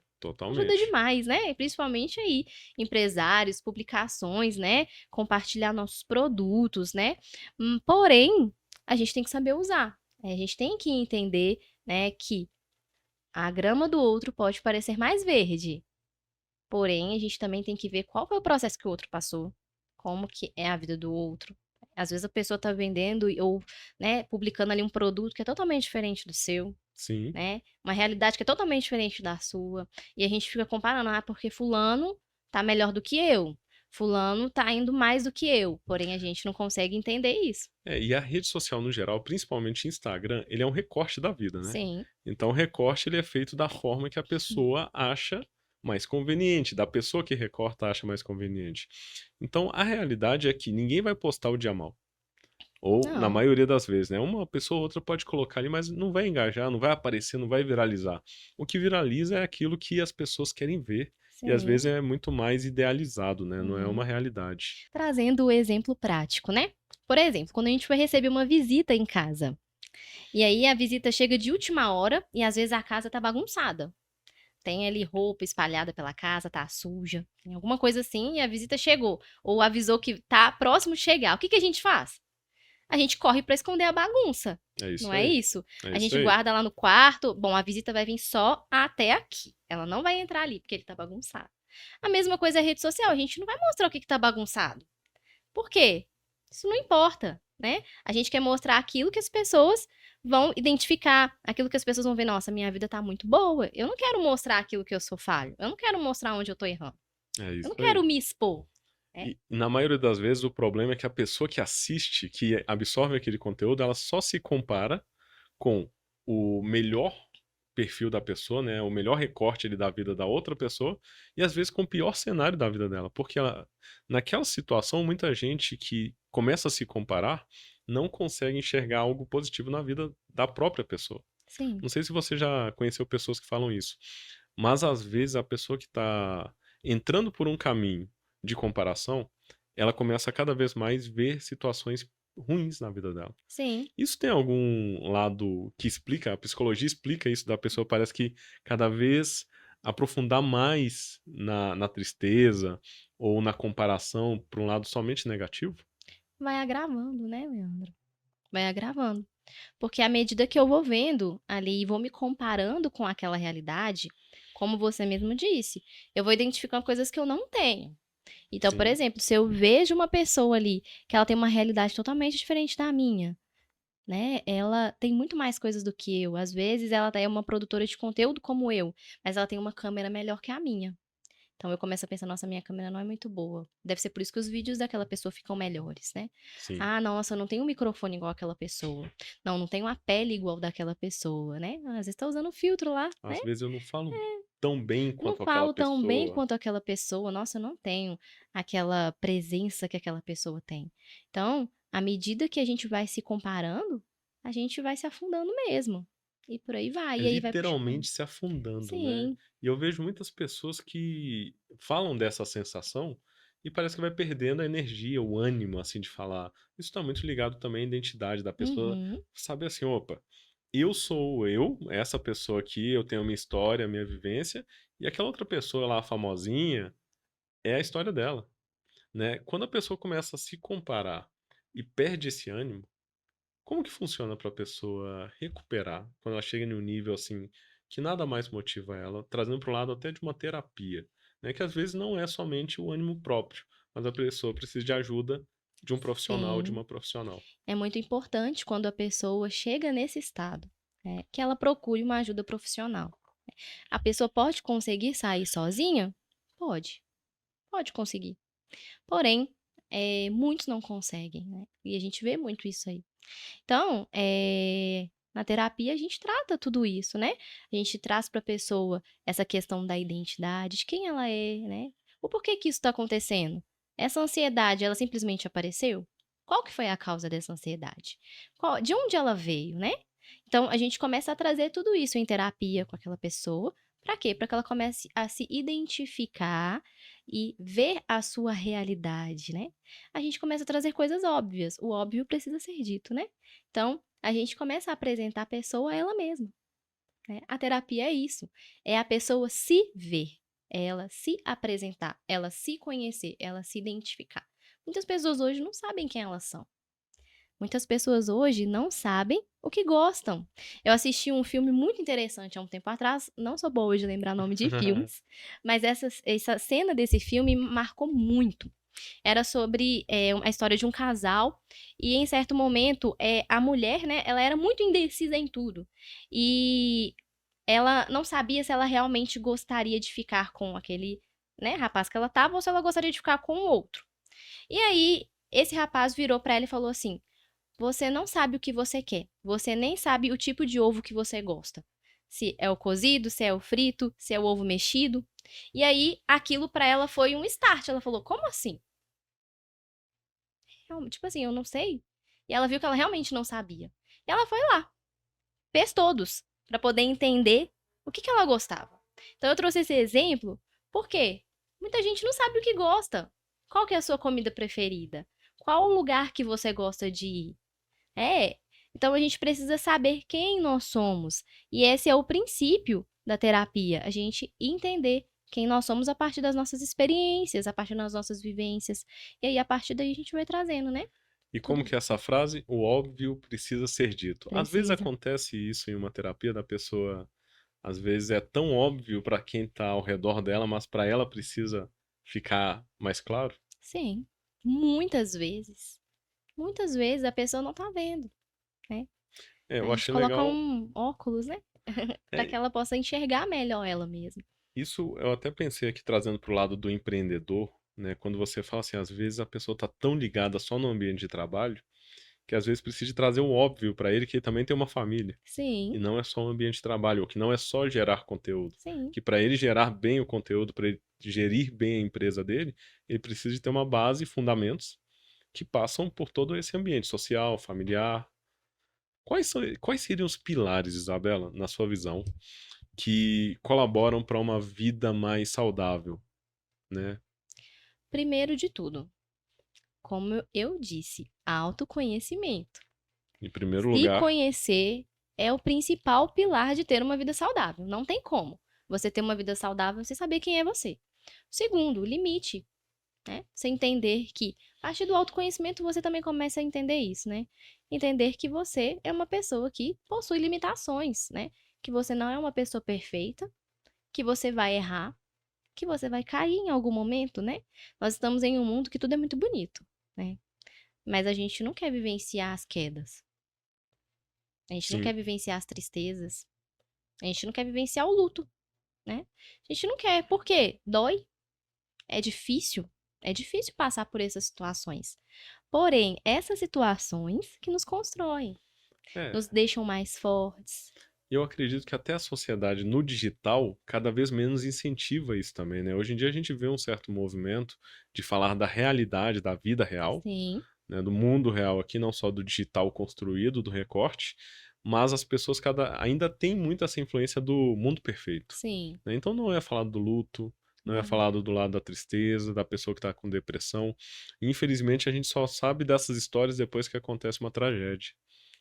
Ajuda Totalmente. demais, né, principalmente aí, empresários, publicações, né, compartilhar nossos produtos, né. Porém, a gente tem que saber usar, a gente tem que entender, né, que a grama do outro pode parecer mais verde, porém a gente também tem que ver qual foi o processo que o outro passou, como que é a vida do outro. Às vezes a pessoa tá vendendo ou, né, publicando ali um produto que é totalmente diferente do seu, Sim. né, uma realidade que é totalmente diferente da sua, e a gente fica comparando: "Ah, porque fulano tá melhor do que eu, fulano tá indo mais do que eu", porém a gente não consegue entender isso. E a rede social no geral, principalmente Instagram, ele é um recorte da vida, né. Sim. Então o recorte ele é feito da forma que a Hum. pessoa acha mais conveniente, da pessoa que recorta acha mais conveniente. Então a realidade é que ninguém vai postar o dia mal, ou na Não. maioria das vezes, né, uma pessoa ou outra pode colocar ali, mas não vai engajar, não vai aparecer, não vai viralizar. O que viraliza é aquilo que as pessoas querem ver, e às Sim. vezes é muito mais idealizado, né, não é Uhum. uma realidade. Trazendo o exemplo prático, né. Por exemplo, quando a gente vai receber uma visita em casa, e aí a visita chega de última hora e às vezes a casa tá bagunçada. Tem ali roupa espalhada pela casa, tá suja, tem alguma coisa assim e a visita chegou, ou avisou que tá próximo de chegar. O que que a gente faz? A gente corre pra esconder a bagunça, É não isso é aí, isso? é A isso gente aí. guarda lá no quarto, bom, a visita vai vir só até aqui, ela não vai entrar ali, porque ele tá bagunçado. A mesma coisa é rede social, a gente não vai mostrar o que que tá bagunçado. Por quê? Isso não importa, né. A gente quer mostrar aquilo que as pessoas vão identificar, aquilo que as pessoas vão ver: "Nossa, minha vida tá muito boa". Eu não quero mostrar aquilo que eu sou falho, eu não quero mostrar onde eu tô errando, É eu não isso quero aí. me expor, né. E na maioria das vezes o problema é que a pessoa que assiste, que absorve aquele conteúdo, ela só se compara com o melhor perfil da pessoa, né, o melhor recorte ali da vida da outra pessoa, e às vezes com o pior cenário da vida dela, porque ela naquela situação muita gente que começa a se comparar, não consegue enxergar algo positivo na vida da própria pessoa. Sim. Não sei se você já conheceu pessoas que falam isso, mas às vezes a pessoa que está entrando por um caminho de comparação, ela começa a cada vez mais ver situações ruins na vida dela. Sim. Isso tem algum lado que explica, a psicologia explica isso da pessoa parece que cada vez aprofundar mais na tristeza ou na comparação por um lado somente negativo? Vai agravando, né, Leandro, vai agravando. Porque à medida que eu vou vendo ali e vou me comparando com aquela realidade, como você mesmo disse, eu vou identificando coisas que eu não tenho. Então, por Sim. exemplo, se eu vejo uma pessoa ali que ela tem uma realidade totalmente diferente da minha, né, ela tem muito mais coisas do que eu, às vezes ela é uma produtora de conteúdo como eu, mas ela tem uma câmera melhor que a minha. Então eu começo a pensar: "Nossa, minha câmera não é muito boa, deve ser por isso que os vídeos daquela pessoa ficam melhores, né. Sim. Ah, nossa, eu não tenho um microfone igual aquela pessoa. Não, não tenho a pele igual daquela pessoa", né. Às vezes tá usando filtro lá, né. Às vezes eu não falo tão bem Não quanto aquela falo tão bem pessoa. quanto aquela pessoa, nossa, eu não tenho aquela presença que aquela pessoa tem. Então, à medida que a gente vai se comparando, a gente vai se afundando mesmo, e por aí vai, É e aí vai puxando. literalmente se afundando, né. Sim. E eu vejo muitas pessoas que falam dessa sensação e parece que vai perdendo a energia, o ânimo, assim, de falar. Isso tá muito ligado também à identidade da pessoa, Uhum. saber assim: "Opa, eu sou eu, essa pessoa aqui, eu tenho a minha história, a minha vivência, e aquela outra pessoa lá famosinha, é a história dela", né. Quando a pessoa começa a se comparar e perde esse ânimo, como que funciona para a pessoa recuperar quando ela chega em um nível, assim, que nada mais motiva ela, trazendo para o lado até de uma terapia, né? Que às vezes não é somente o ânimo próprio, mas a pessoa precisa de ajuda de um profissional, de Sim. uma profissional. É muito importante quando a pessoa chega nesse estado, né, que ela procure uma ajuda profissional. A pessoa pode conseguir sair sozinha? Pode, pode conseguir. Porém, muitos não conseguem, né? E a gente vê muito isso aí. Então, na terapia a gente trata tudo isso, né? A gente traz para a pessoa essa questão da identidade, de quem ela é, né? O porquê que isso está acontecendo? Essa ansiedade, ela simplesmente apareceu? Qual que foi a causa dessa ansiedade? De onde ela veio, né? Então, a gente começa a trazer tudo isso em terapia com aquela pessoa. Para quê? Para que ela comece a se identificar e ver a sua realidade, né? A gente começa a trazer coisas óbvias. O óbvio precisa ser dito, né? Então, a gente começa a apresentar a pessoa a ela mesma, né? A terapia é isso, é a pessoa se ver, é ela se apresentar, ela se conhecer, ela se identificar. Muitas pessoas hoje não sabem quem elas são. Muitas pessoas hoje não sabem o que gostam. Eu assisti um filme muito interessante há um tempo atrás, não sou boa de lembrar nome de filmes, mas essa cena desse filme me marcou muito. Era sobre a história de um casal e em certo momento a mulher, né, ela era muito indecisa em tudo e ela não sabia se ela realmente gostaria de ficar com aquele, né, rapaz que ela tava ou se ela gostaria de ficar com o outro. E aí esse rapaz virou pra ela e falou assim: "Você não sabe o que você quer. Você nem sabe o tipo de ovo que você gosta. Se é o cozido, se é o frito, se é o ovo mexido". E aí aquilo pra ela foi um start. Ela falou: "Como assim? Tipo assim, eu não sei". E ela viu que ela realmente não sabia. E ela foi lá, fez todos, pra poder entender o que que ela gostava. Então eu trouxe esse exemplo, porque muita gente não sabe o que gosta. Qual que é a sua comida preferida? Qual o lugar que você gosta de ir? É. Então a gente precisa saber quem nós somos. E esse é o princípio da terapia, a gente entender quem nós somos a partir das nossas experiências, a partir das nossas vivências. E aí, a partir daí, a gente vai trazendo, né? E como Tudo que é essa frase? O óbvio precisa ser dito. Às vezes precisa. acontece isso em uma terapia da pessoa, às vezes é tão óbvio para quem tá ao redor dela, mas para ela precisa ficar mais claro. Sim. Muitas vezes. Muitas vezes a pessoa não tá vendo, né? É, A eu gente achei coloca legal. um óculos, né? Para que É, ela possa enxergar melhor ela mesma. isso eu até pensei aqui trazendo para o lado do empreendedor, né? Quando você fala assim, às vezes a pessoa tá tão ligada só no ambiente de trabalho que às vezes precisa de trazer o óbvio para ele que ele também tem uma família. Sim, E não é só um ambiente de trabalho, ou que não é só gerar conteúdo. sim. Que para ele gerar bem o conteúdo, para ele gerir bem a empresa dele, ele precisa de ter uma base e fundamentos que passam por todo esse ambiente social, familiar. Quais seriam os pilares, Isabela, na sua visão, que colaboram para uma vida mais saudável, né? Primeiro de tudo, como eu disse, autoconhecimento. Em primeiro Se lugar, conhecer é o principal pilar de ter uma vida saudável. Não tem como você ter uma vida saudável sem saber quem é você. Segundo, limite, né? Você entender que, a partir do autoconhecimento, você também começa a entender isso, né? Entender que você é uma pessoa que possui limitações, né? Que você não é uma pessoa perfeita, que você vai errar, que você vai cair em algum momento, né? Nós estamos em um mundo que tudo é muito bonito, né? Mas a gente não quer vivenciar as quedas. A gente não sim. quer vivenciar as tristezas. A gente não quer vivenciar o luto, né? A gente não quer. Por quê? Dói. É difícil. É difícil passar por essas situações. Porém, essas situações que nos constroem, É, nos deixam mais fortes. eu acredito que até a sociedade no digital cada vez menos incentiva isso também, né? Hoje em dia a gente vê um certo movimento de falar da realidade, da vida real, Sim, né? Do mundo real aqui, não só do digital construído, do recorte, mas as pessoas ainda têm muito essa influência do mundo perfeito, sim. né? Então não é falado do luto, não é Não. falado do lado da tristeza, da pessoa que está com depressão. Infelizmente a gente só sabe dessas histórias depois que acontece uma tragédia,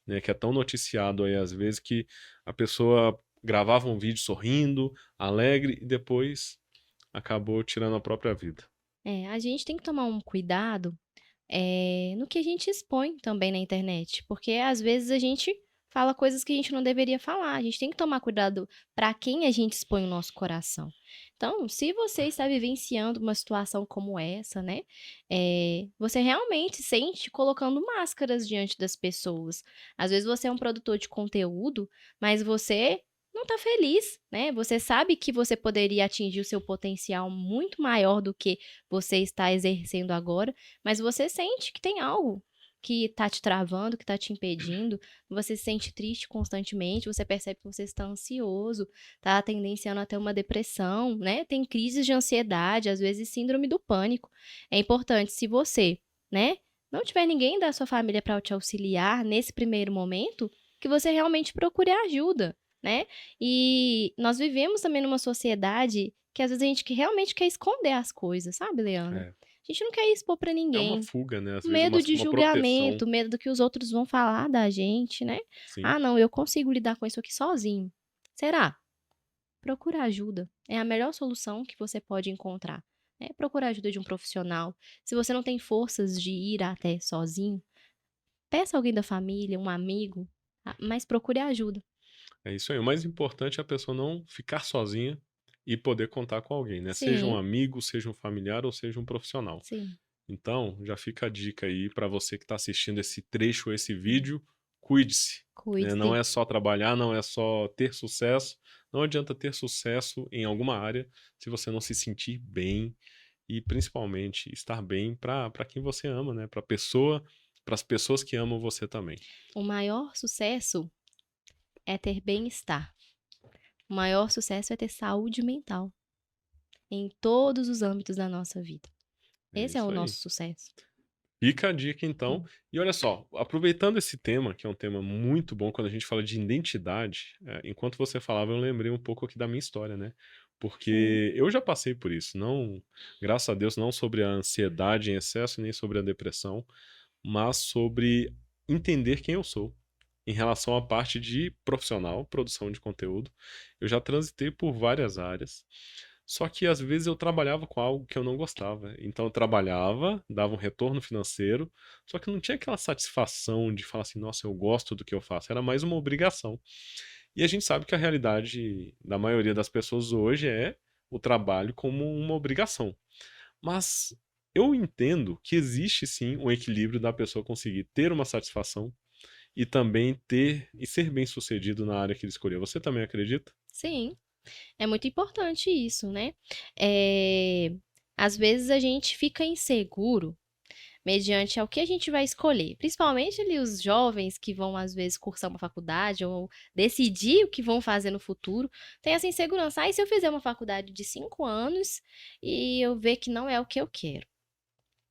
né, que é tão noticiado aí às vezes que a pessoa gravava um vídeo sorrindo, alegre e depois acabou tirando a própria vida. A gente tem que tomar um cuidado no que a gente expõe também na internet, porque às vezes a gente fala coisas que a gente não deveria falar. A gente tem que tomar cuidado para quem a gente expõe o nosso coração. Então, se você está vivenciando uma situação como essa, né, você realmente sente colocando máscaras diante das pessoas. Às vezes você é um produtor de conteúdo, mas você não está feliz, né? Você sabe que você poderia atingir o seu potencial muito maior do que você está exercendo agora, mas você sente que tem algo que está te travando, que está te impedindo, você se sente triste constantemente, você percebe que você está ansioso, está tendenciando a ter uma depressão, né? Tem crises de ansiedade, às vezes síndrome do pânico. É importante, se você, né, não tiver ninguém da sua família para te auxiliar nesse primeiro momento, que você realmente procure ajuda, né? E nós vivemos também numa sociedade que às vezes a gente que realmente quer esconder as coisas, sabe, Leandro? É, A gente não quer expor para é uma ninguém. fuga, né? Às vezes Medo de uma proteção. julgamento, medo do que os outros vão falar da gente, né. Sim. "Ah não, eu consigo lidar com isso aqui sozinho". Será? Procura ajuda, é a melhor solução que você pode encontrar, né, procura ajuda de um profissional. Se você não tem forças de ir até sozinho, peça alguém da família, um amigo, mas procure ajuda. É isso aí. O mais importante é a pessoa não ficar sozinha e poder contar com alguém, né? Seja um Sim, amigo, seja um familiar ou seja um profissional. sim. Então, já fica a dica aí para você que está assistindo esse trecho, esse vídeo, cuide-se, né? Cuide-se. Não é só trabalhar, não é só ter sucesso. Não adianta ter sucesso em alguma área se você não se sentir bem e principalmente estar bem para quem você ama, né? Para as pessoas que amam você também. O maior sucesso é ter bem-estar. O maior sucesso é ter saúde mental, em todos os âmbitos da nossa vida. É Esse é o isso nosso aí. sucesso. Fica a dica então. Sim, E olha só, aproveitando esse tema, que é um tema muito bom quando a gente fala de identidade, enquanto você falava, eu lembrei um pouco aqui da minha história, né? sim, Porque eu já passei por isso, não, graças a Deus, não sobre a ansiedade em excesso, nem sobre a depressão, mas sobre entender quem eu sou. Em relação à parte de profissional, produção de conteúdo, eu já transitei por várias áreas. Só que às vezes eu trabalhava com algo que eu não gostava. Então eu trabalhava, dava um retorno financeiro, só que não tinha aquela satisfação de falar assim, nossa, eu gosto do que eu faço. Era mais uma obrigação. E a gente sabe que a realidade da maioria das pessoas hoje é o trabalho como uma obrigação. Mas eu entendo que existe sim um equilíbrio da pessoa conseguir ter uma satisfação e também ter e ser bem-sucedido na área que ele escolheu. Você também acredita? sim. É muito importante isso, né. Às vezes a gente fica inseguro mediante ao que a gente vai escolher, principalmente ali os jovens que vão às vezes cursar uma faculdade ou decidir o que vão fazer no futuro, tem essa insegurança: "Ai, se eu fizer uma faculdade de 5 anos e eu ver que não é o que eu quero".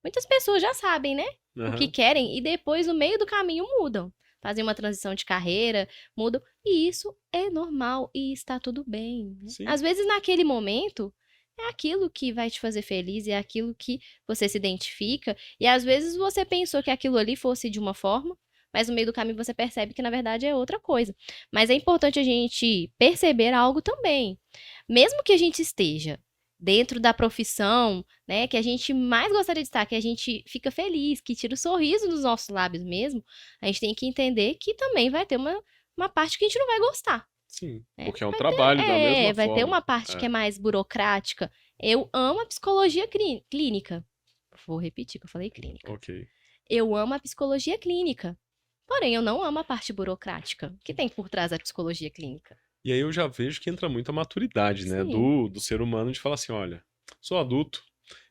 Muitas pessoas já sabem, né, o que Aham, querem e depois no meio do caminho mudam, fazem uma transição de carreira, mudam, e isso é normal e está tudo bem, né. sim, Às vezes naquele momento, é aquilo que vai te fazer feliz, é aquilo que você se identifica, e às vezes você pensou que aquilo ali fosse de uma forma, mas no meio do caminho você percebe que na verdade é outra coisa. Mas é importante a gente perceber algo também, mesmo que a gente esteja dentro da profissão, né, que a gente mais gostaria de estar, que a gente fica feliz, que tira o sorriso dos nossos lábios mesmo, a gente tem que entender que também vai ter uma parte que a gente não vai gostar, sim. né. Porque é um Vai ter trabalho da mesma vai ter forma. uma parte que É, é mais burocrática. Eu amo a psicologia clínica. Vou repetir que eu falei clínica. ok. Eu amo a psicologia clínica, porém eu não amo a parte burocrática, que tem por trás da psicologia clínica. E aí eu já vejo que entra muito a maturidade, né, Sim, do ser humano de falar assim, olha, sou adulto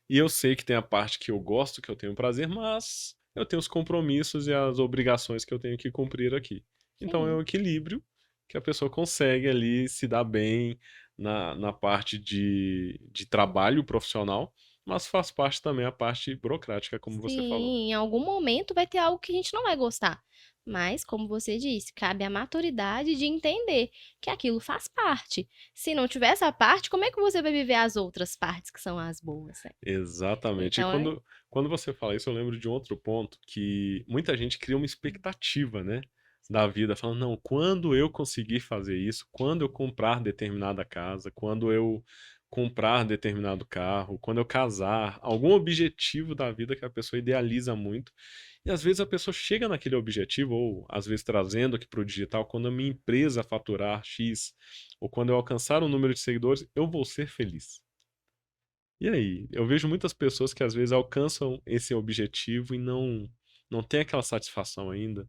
e eu sei que tem a parte que eu gosto, que eu tenho prazer, mas eu tenho os compromissos e as obrigações que eu tenho que cumprir aqui. Então é um sim. equilíbrio que a pessoa consegue ali se dar bem na parte de trabalho profissional, mas faz parte também a parte burocrática, como você falou. Sim, em algum momento vai ter algo que a gente não vai gostar. Mas, como você disse, cabe a maturidade de entender que aquilo faz parte. Se não tiver essa parte, como é que você vai viver as outras partes que são as boas, né? Exatamente. E Então, quando você fala isso, eu lembro de um outro ponto que muita gente cria uma expectativa, né, da vida, falando, não, quando eu conseguir fazer isso, quando eu comprar determinada casa, quando eu comprar determinado carro, quando eu casar, algum objetivo da vida que a pessoa idealiza muito. E às vezes a pessoa chega naquele objetivo, ou às vezes trazendo aqui para o digital, quando a minha empresa faturar X, ou quando eu alcançar um número de seguidores, eu vou ser feliz. E aí? Eu vejo muitas pessoas que às vezes alcançam esse objetivo e não tem aquela satisfação ainda,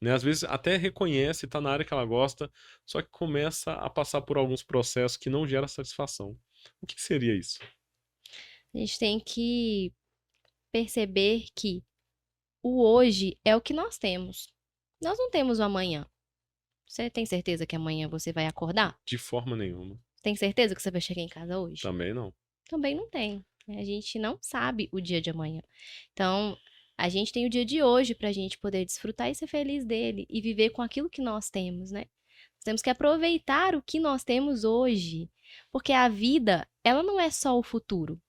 né? Às vezes até reconhece, tá na área que ela gosta, só que começa a passar por alguns processos que não gera satisfação. O que seria isso? A gente tem que perceber que o hoje é o que nós temos. Nós não temos o amanhã. Você tem certeza que amanhã você vai acordar? De forma nenhuma. Tem certeza que você vai chegar em casa hoje? Também não. Também não tem, né? A gente não sabe o dia de amanhã. Então, a gente tem o dia de hoje para a gente poder desfrutar e ser feliz dele e viver com aquilo que nós temos, né? Nós temos que aproveitar o que nós temos hoje, porque a vida, ela não é só o futuro.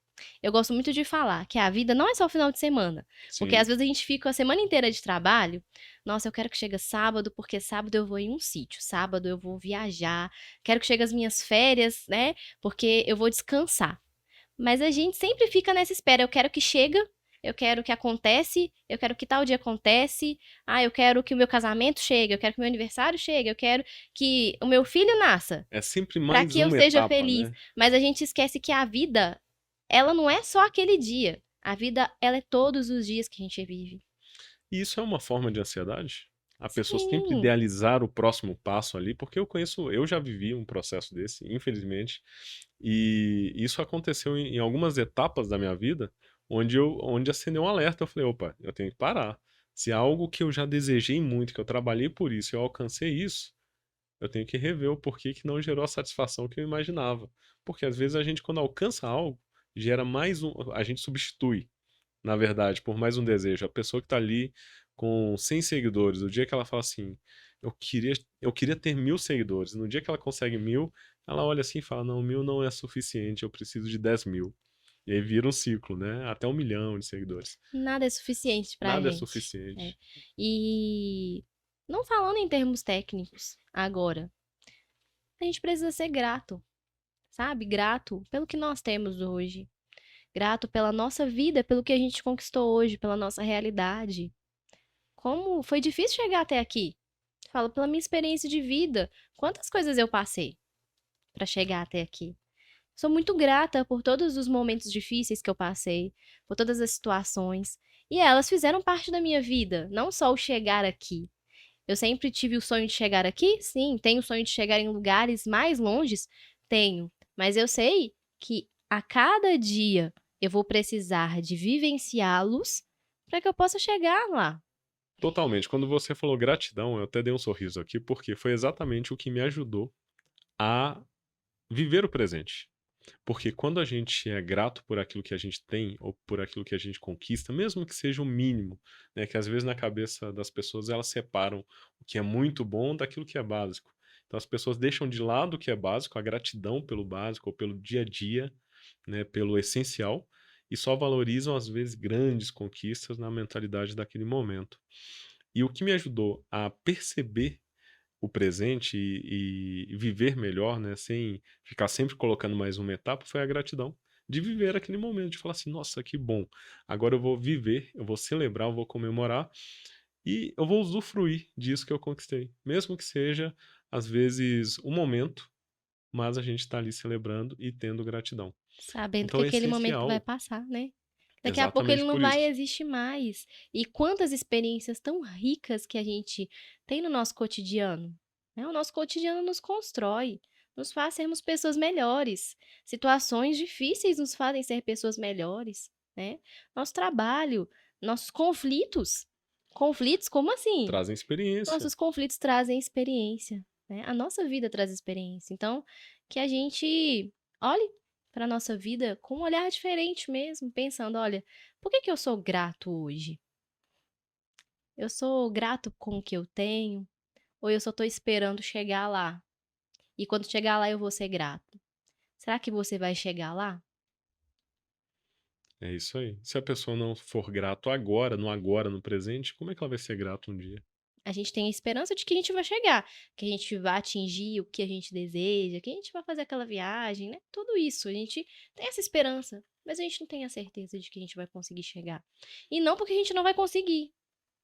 Eu gosto muito de falar que a vida não é só o final de semana, porque Sim. às vezes a gente fica a semana inteira de trabalho. Nossa, eu quero que chegue sábado, porque sábado eu vou em um sítio, sábado eu vou viajar, quero que chegue as minhas férias, né? Porque eu vou descansar. Mas a gente sempre fica nessa espera. Eu quero que chega, eu quero que acontece, eu quero que tal dia acontece. Ah, eu quero que o meu casamento chegue, eu quero que o meu aniversário chegue, eu quero que o meu filho nasça, É sempre para mais que eu uma seja etapa, feliz. né? Mas a gente esquece que a vida, ela não é só aquele dia. A vida, ela é todos os dias que a gente vive. E isso é uma forma de ansiedade? A pessoa sempre Sim, idealizar o próximo passo ali, porque eu já vivi um processo desse, infelizmente, e isso aconteceu em algumas etapas da minha vida, onde acendeu um alerta. Eu falei, opa, eu tenho que parar. Se é algo que eu já desejei muito, que eu trabalhei por isso, eu alcancei isso, eu tenho que rever o porquê que não gerou a satisfação que eu imaginava. Porque às vezes a gente, quando alcança algo, gera mais um, a gente substitui, na verdade, por mais um desejo. A pessoa que tá ali com 100 seguidores, o dia que ela fala assim, eu queria ter 1.000 seguidores, no dia que ela consegue 1.000, ela olha assim e fala, não, 1.000 não é suficiente, eu preciso de 10.000. E aí vira um ciclo, né? Até 1 milhão de seguidores. nada é suficiente pra Nada é gente, né? suficiente. E não falando em termos técnicos agora, a gente precisa ser grato, sabe? Grato pelo que nós temos hoje. Grato pela nossa vida, pelo que a gente conquistou hoje, pela nossa realidade. Como foi difícil chegar até aqui. Falo pela minha experiência de vida. Quantas coisas eu passei para chegar até aqui. Sou muito grata por todos os momentos difíceis que eu passei, por todas as situações. E elas fizeram parte da minha vida, não só o chegar aqui. Eu sempre tive o sonho de chegar aqui? Sim. Tenho o sonho de chegar em lugares mais longes? Tenho. Mas eu sei que a cada dia eu vou precisar de vivenciá-los para que eu possa chegar lá. Totalmente. Quando você falou gratidão, eu até dei um sorriso aqui, porque foi exatamente o que me ajudou a viver o presente. Porque quando a gente é grato por aquilo que a gente tem ou por aquilo que a gente conquista, mesmo que seja o mínimo, né, que às vezes na cabeça das pessoas elas separam o que é muito bom daquilo que é básico. Então as pessoas deixam de lado o que é básico, a gratidão pelo básico ou pelo dia a dia, né, pelo essencial, e só valorizam às vezes grandes conquistas na mentalidade daquele momento. E o que me ajudou a perceber o presente e viver melhor, né, sem ficar sempre colocando mais uma etapa, foi a gratidão de viver aquele momento, de falar assim, nossa, que bom, agora eu vou viver, eu vou celebrar, eu vou comemorar e eu vou usufruir disso que eu conquistei, mesmo que seja, às vezes, um momento, mas a gente está ali celebrando e tendo gratidão. Sabendo que Então é aquele momento vai essencial passar, né? Daqui a pouco ele exatamente não por vai isso. existir mais. E quantas experiências tão ricas que a gente tem no nosso cotidiano, né? O nosso cotidiano nos constrói, nos faz sermos pessoas melhores. Situações difíceis nos fazem ser pessoas melhores, né? Nosso trabalho, nossos conflitos. Conflitos, como assim? Trazem experiência. Nossos conflitos trazem experiência, né? A nossa vida traz experiência. Então, que a gente olhe para a nossa vida com um olhar diferente mesmo, pensando, olha, por que que eu sou grato hoje? Eu sou grato com o que eu tenho? Ou eu só estou esperando chegar lá? E quando chegar lá eu vou ser grato? Será que você vai chegar lá? É isso aí. Se a pessoa não for grato agora, no presente, como é que ela vai ser grata um dia? A gente tem a esperança de que a gente vai chegar, que a gente vai atingir o que a gente deseja, que a gente vai fazer aquela viagem, né? Tudo isso, a gente tem essa esperança, mas a gente não tem a certeza de que a gente vai conseguir chegar. E não porque a gente não vai conseguir,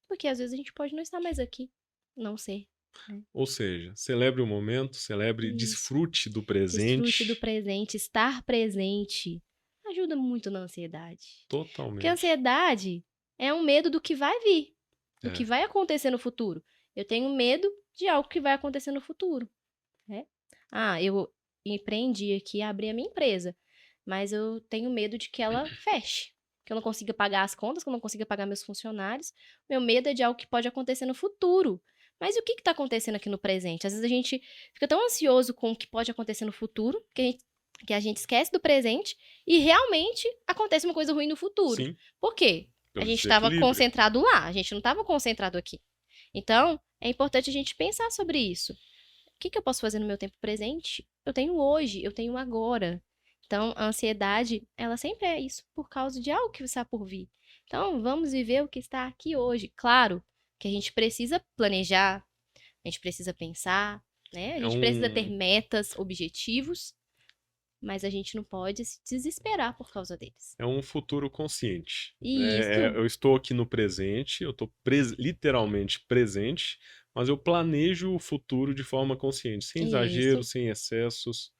porque às vezes a gente pode não estar mais aqui, não ser, né? Ou seja, celebre o momento, celebre, Isso. desfrute do Desfrute do presente presente, estar presente, ajuda muito na ansiedade. Porque a totalmente. ansiedade é um medo do que vai vir, do que É, vai acontecer no futuro. Eu tenho medo de algo que vai acontecer no futuro, né? Ah, eu empreendi aqui, abri a minha empresa, mas eu tenho medo de que ela feche, que eu não consiga pagar as contas, que eu não consiga pagar meus funcionários. Meu medo é de algo que pode acontecer no futuro. Mas e o que está acontecendo aqui no presente? Às vezes a gente fica tão ansioso com o que pode acontecer no futuro, que a gente esquece do presente e realmente acontece uma coisa ruim no futuro. sim, Por quê? A pelo gente estava desequilíbrio. concentrado lá, a gente não estava concentrado aqui. Então, é importante a gente pensar sobre isso. O que eu posso fazer no meu tempo presente? Eu tenho hoje, eu tenho agora. Então, a ansiedade, ela sempre é isso, por causa de algo que está por vir. Então, vamos viver o que está aqui hoje. Claro que a gente precisa planejar, a gente precisa pensar, né? A É gente precisa ter um, metas, objetivos, mas a gente não pode se desesperar por causa deles. é um futuro consciente. E isso, Eu estou aqui no presente, eu estou literalmente presente, mas eu planejo o futuro de forma consciente, sem isso, exagero, sem excessos.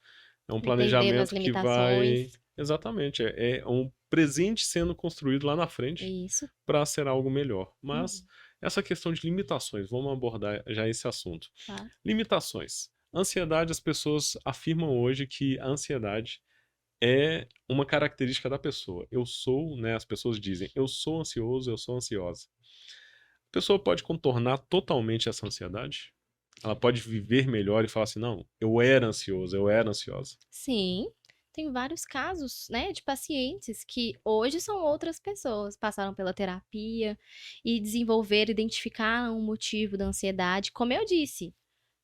É um entendendo as planejamento que limitações, vai. Exatamente, é um presente sendo construído lá na frente isso. para ser algo melhor. Mas Uhum, essa questão de limitações, vamos abordar já esse assunto. tá? Limitações. Ansiedade, as pessoas afirmam hoje que a ansiedade é uma característica da pessoa. Eu sou, né? As pessoas dizem, eu sou ansioso, eu sou ansiosa. A pessoa pode contornar totalmente essa ansiedade? Ela pode viver melhor e falar assim, não, eu era ansioso, eu era ansiosa. Sim, tem vários casos, né, de pacientes que hoje são outras pessoas, passaram pela terapia e desenvolveram, identificaram o motivo da ansiedade. Como eu disse,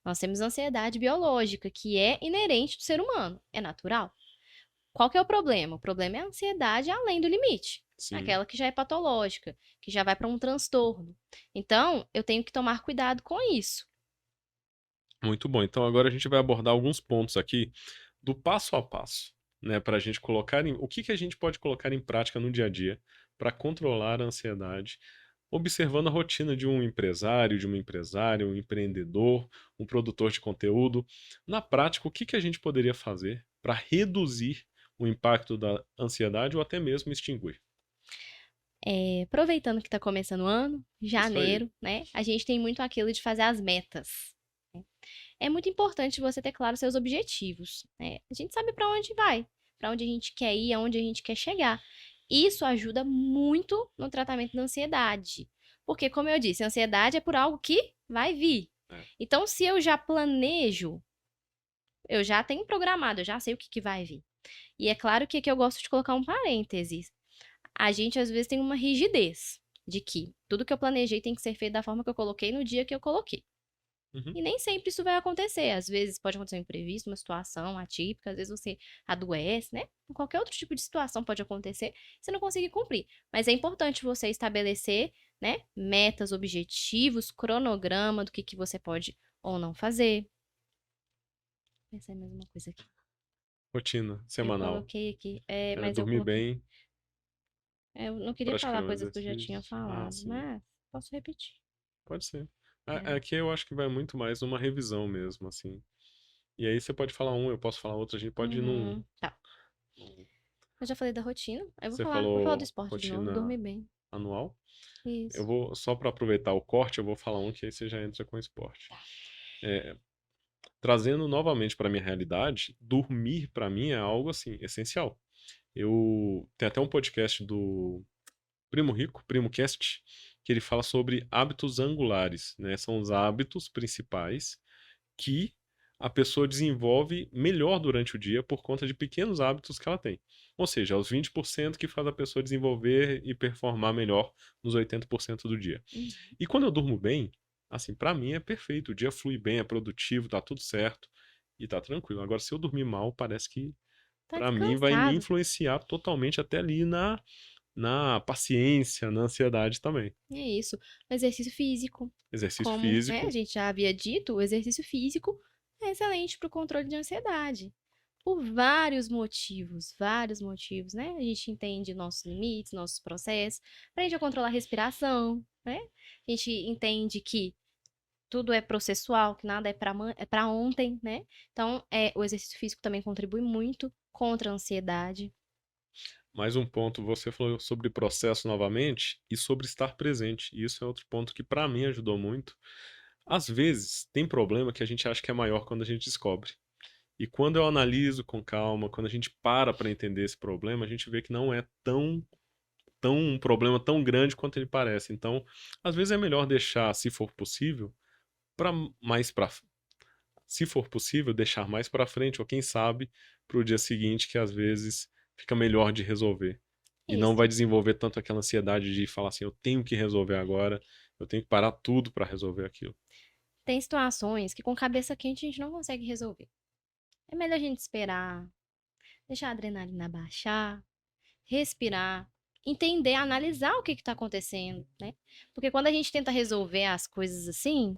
nós temos ansiedade biológica, que é inerente do ser humano, é natural. Qual que é o problema? O problema é a ansiedade além do limite, Sim. aquela que já é patológica, que já vai para um transtorno. Então, eu tenho que tomar cuidado com isso. Muito bom. Então agora a gente vai abordar alguns pontos aqui do passo a passo, né, para a gente colocar o que que a gente pode colocar em prática no dia a dia para controlar a ansiedade, observando a rotina de um empresário, de uma empresária, um empreendedor, um produtor de conteúdo. Na prática, o que que a gente poderia fazer para reduzir o impacto da ansiedade ou até mesmo extinguir? Aproveitando que está começando o ano, Isso aí. janeiro, né? A gente tem muito aquilo de fazer as metas, né. É muito importante você ter claro seus objetivos, né. A gente sabe para onde vai, para onde a gente quer ir, aonde a gente quer chegar. Isso ajuda muito no tratamento da ansiedade, porque como eu disse, a ansiedade é por algo que vai vir. É. Então, se eu já planejo, eu já tenho programado, eu já sei o que vai vir. E é claro que aqui eu gosto de colocar um parênteses. A gente às vezes tem uma rigidez de que tudo que eu planejei tem que ser feito da forma que eu coloquei no dia que eu coloquei. Uhum. E nem sempre isso vai acontecer. Às vezes pode acontecer um imprevisto, uma situação atípica, às vezes você adoece, né? Qualquer outro tipo de situação pode acontecer, você não conseguir cumprir. Mas é importante você estabelecer, né, metas, objetivos, cronograma do que você pode ou não fazer. Essa é mais uma coisa aqui. Rotina Eu semanal. coloquei aqui, mas eu Dormir coloquei. bem, Eu não queria falar praticando coisas que eu já tinha exercícios. Ah, falado, sim. mas posso repetir. Pode ser. É. Aqui eu acho que vai muito mais numa revisão mesmo, assim. E aí você pode falar um, eu posso falar outro, a gente pode ir num. Uhum. Tá. Eu já falei da rotina. Aí eu Você vou falar do falou esporte de novo, rotina dormir bem. anual. Eu Isso. vou, só para aproveitar o corte, eu vou falar um que aí você já entra com esporte. Tá. É, trazendo novamente para minha realidade, dormir para mim é algo assim essencial. Eu tem até um podcast do Primo Rico, Primo Cast, que ele fala sobre hábitos angulares, né? São os hábitos principais que a pessoa desenvolve melhor durante o dia por conta de pequenos hábitos que ela tem. Ou seja, os 20% que faz a pessoa desenvolver e performar melhor nos 80% do dia. Uhum. E quando eu durmo bem, assim, pra mim é perfeito. O dia flui bem, é produtivo, tá tudo certo e tá tranquilo. Agora, se eu dormir mal, parece que Tá pra mim vai me descansado. influenciar totalmente até ali na na paciência, na ansiedade também. É isso. O exercício físico, Exercício como, né, a físico, gente já havia dito, o exercício físico é excelente para o controle de ansiedade. Por vários motivos, né? A gente entende nossos limites, nossos processos, aprende a controlar a respiração, né? A gente entende que tudo é processual, que nada é para ontem, né? Então, o exercício físico também contribui muito contra a ansiedade. mais um ponto, você falou sobre processo novamente e sobre estar presente. E isso é outro ponto que para mim ajudou muito. Às vezes, tem problema que a gente acha que é maior quando a gente descobre. E quando eu analiso com calma, quando a gente para entender esse problema, a gente vê que não é tão um problema tão grande quanto ele parece. Então, às vezes é melhor deixar, se for possível, para mais para se for possível, deixar mais para frente, ou quem sabe, para o dia seguinte, que às vezes fica melhor de resolver. E não Isso. vai desenvolver tanto aquela ansiedade de falar assim, eu tenho que resolver agora, eu tenho que parar tudo para resolver aquilo. Tem situações que com cabeça quente a gente não consegue resolver. É melhor a gente esperar, deixar a adrenalina baixar, respirar, entender, analisar o que está acontecendo, né? Porque quando a gente tenta resolver as coisas assim,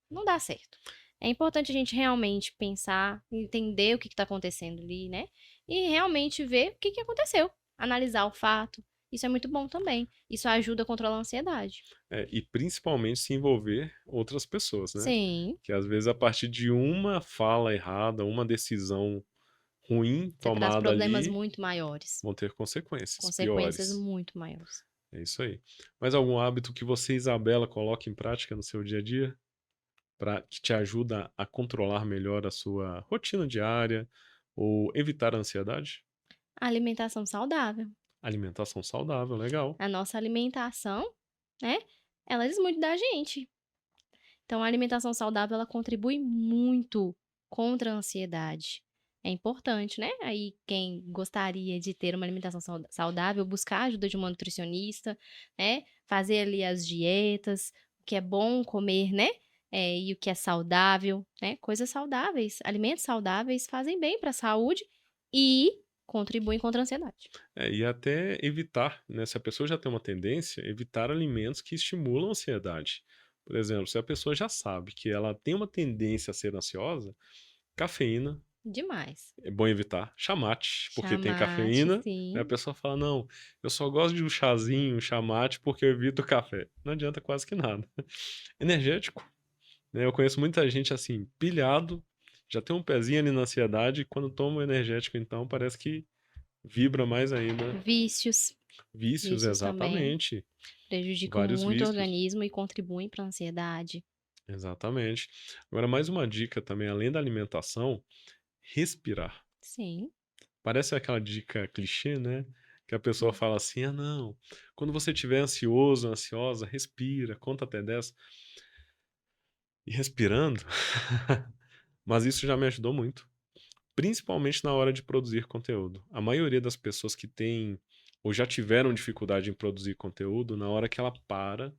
não dá certo. É importante a gente realmente pensar, entender o que está acontecendo ali, né? E realmente ver o que aconteceu. Analisar o fato. Isso é muito bom também. Isso ajuda a controlar a ansiedade. E principalmente se envolver outras pessoas, né? Sim, Que às vezes a partir de uma fala errada, uma decisão ruim você traz tomada problemas ali, muito maiores. vão ter consequências Consequências piores. muito maiores. É isso aí. Mas algum hábito que você, Isabela, coloca em prática no seu dia a dia? Que te ajuda a controlar melhor a sua rotina diária ou evitar a ansiedade? A alimentação saudável. Alimentação saudável, legal. A nossa alimentação, né? Ela diz muito da gente. Então, a alimentação saudável, ela contribui muito contra a ansiedade. É importante, né? Aí, quem gostaria de ter uma alimentação saudável, buscar a ajuda de uma nutricionista, né? Fazer ali as dietas, o que é bom comer, né? E o que é saudável, né? Coisas saudáveis, alimentos saudáveis fazem bem para a saúde e contribuem contra a ansiedade. E até evitar, né? Se a pessoa já tem uma tendência, evitar alimentos que estimulam a ansiedade. Por exemplo, se a pessoa já sabe que ela tem uma tendência a ser ansiosa, cafeína Demais. é bom evitar. Chamate, porque tem Chamate, cafeína. Aí a sim. pessoa fala, não, eu só gosto de um chazinho, um chamate, porque eu evito o café. Não adianta quase que nada. Energético, né? Eu conheço muita gente assim, pilhado, já tem um pezinho ali na ansiedade, e quando toma o energético, então, parece que vibra mais ainda. Vícios. Vícios, Vícios também exatamente. prejudicam Vários muito o vícios. organismo e contribuem para a ansiedade. Exatamente. Agora, mais uma dica também, além da alimentação, respirar. Sim, Parece aquela dica clichê, né? Que a pessoa fala assim: ah, não, quando você estiver ansioso, ansiosa, respira, conta até 10. E respirando, mas isso já me ajudou muito. Principalmente na hora de produzir conteúdo. A maioria das pessoas que têm ou já tiveram dificuldade em produzir conteúdo, na hora que ela para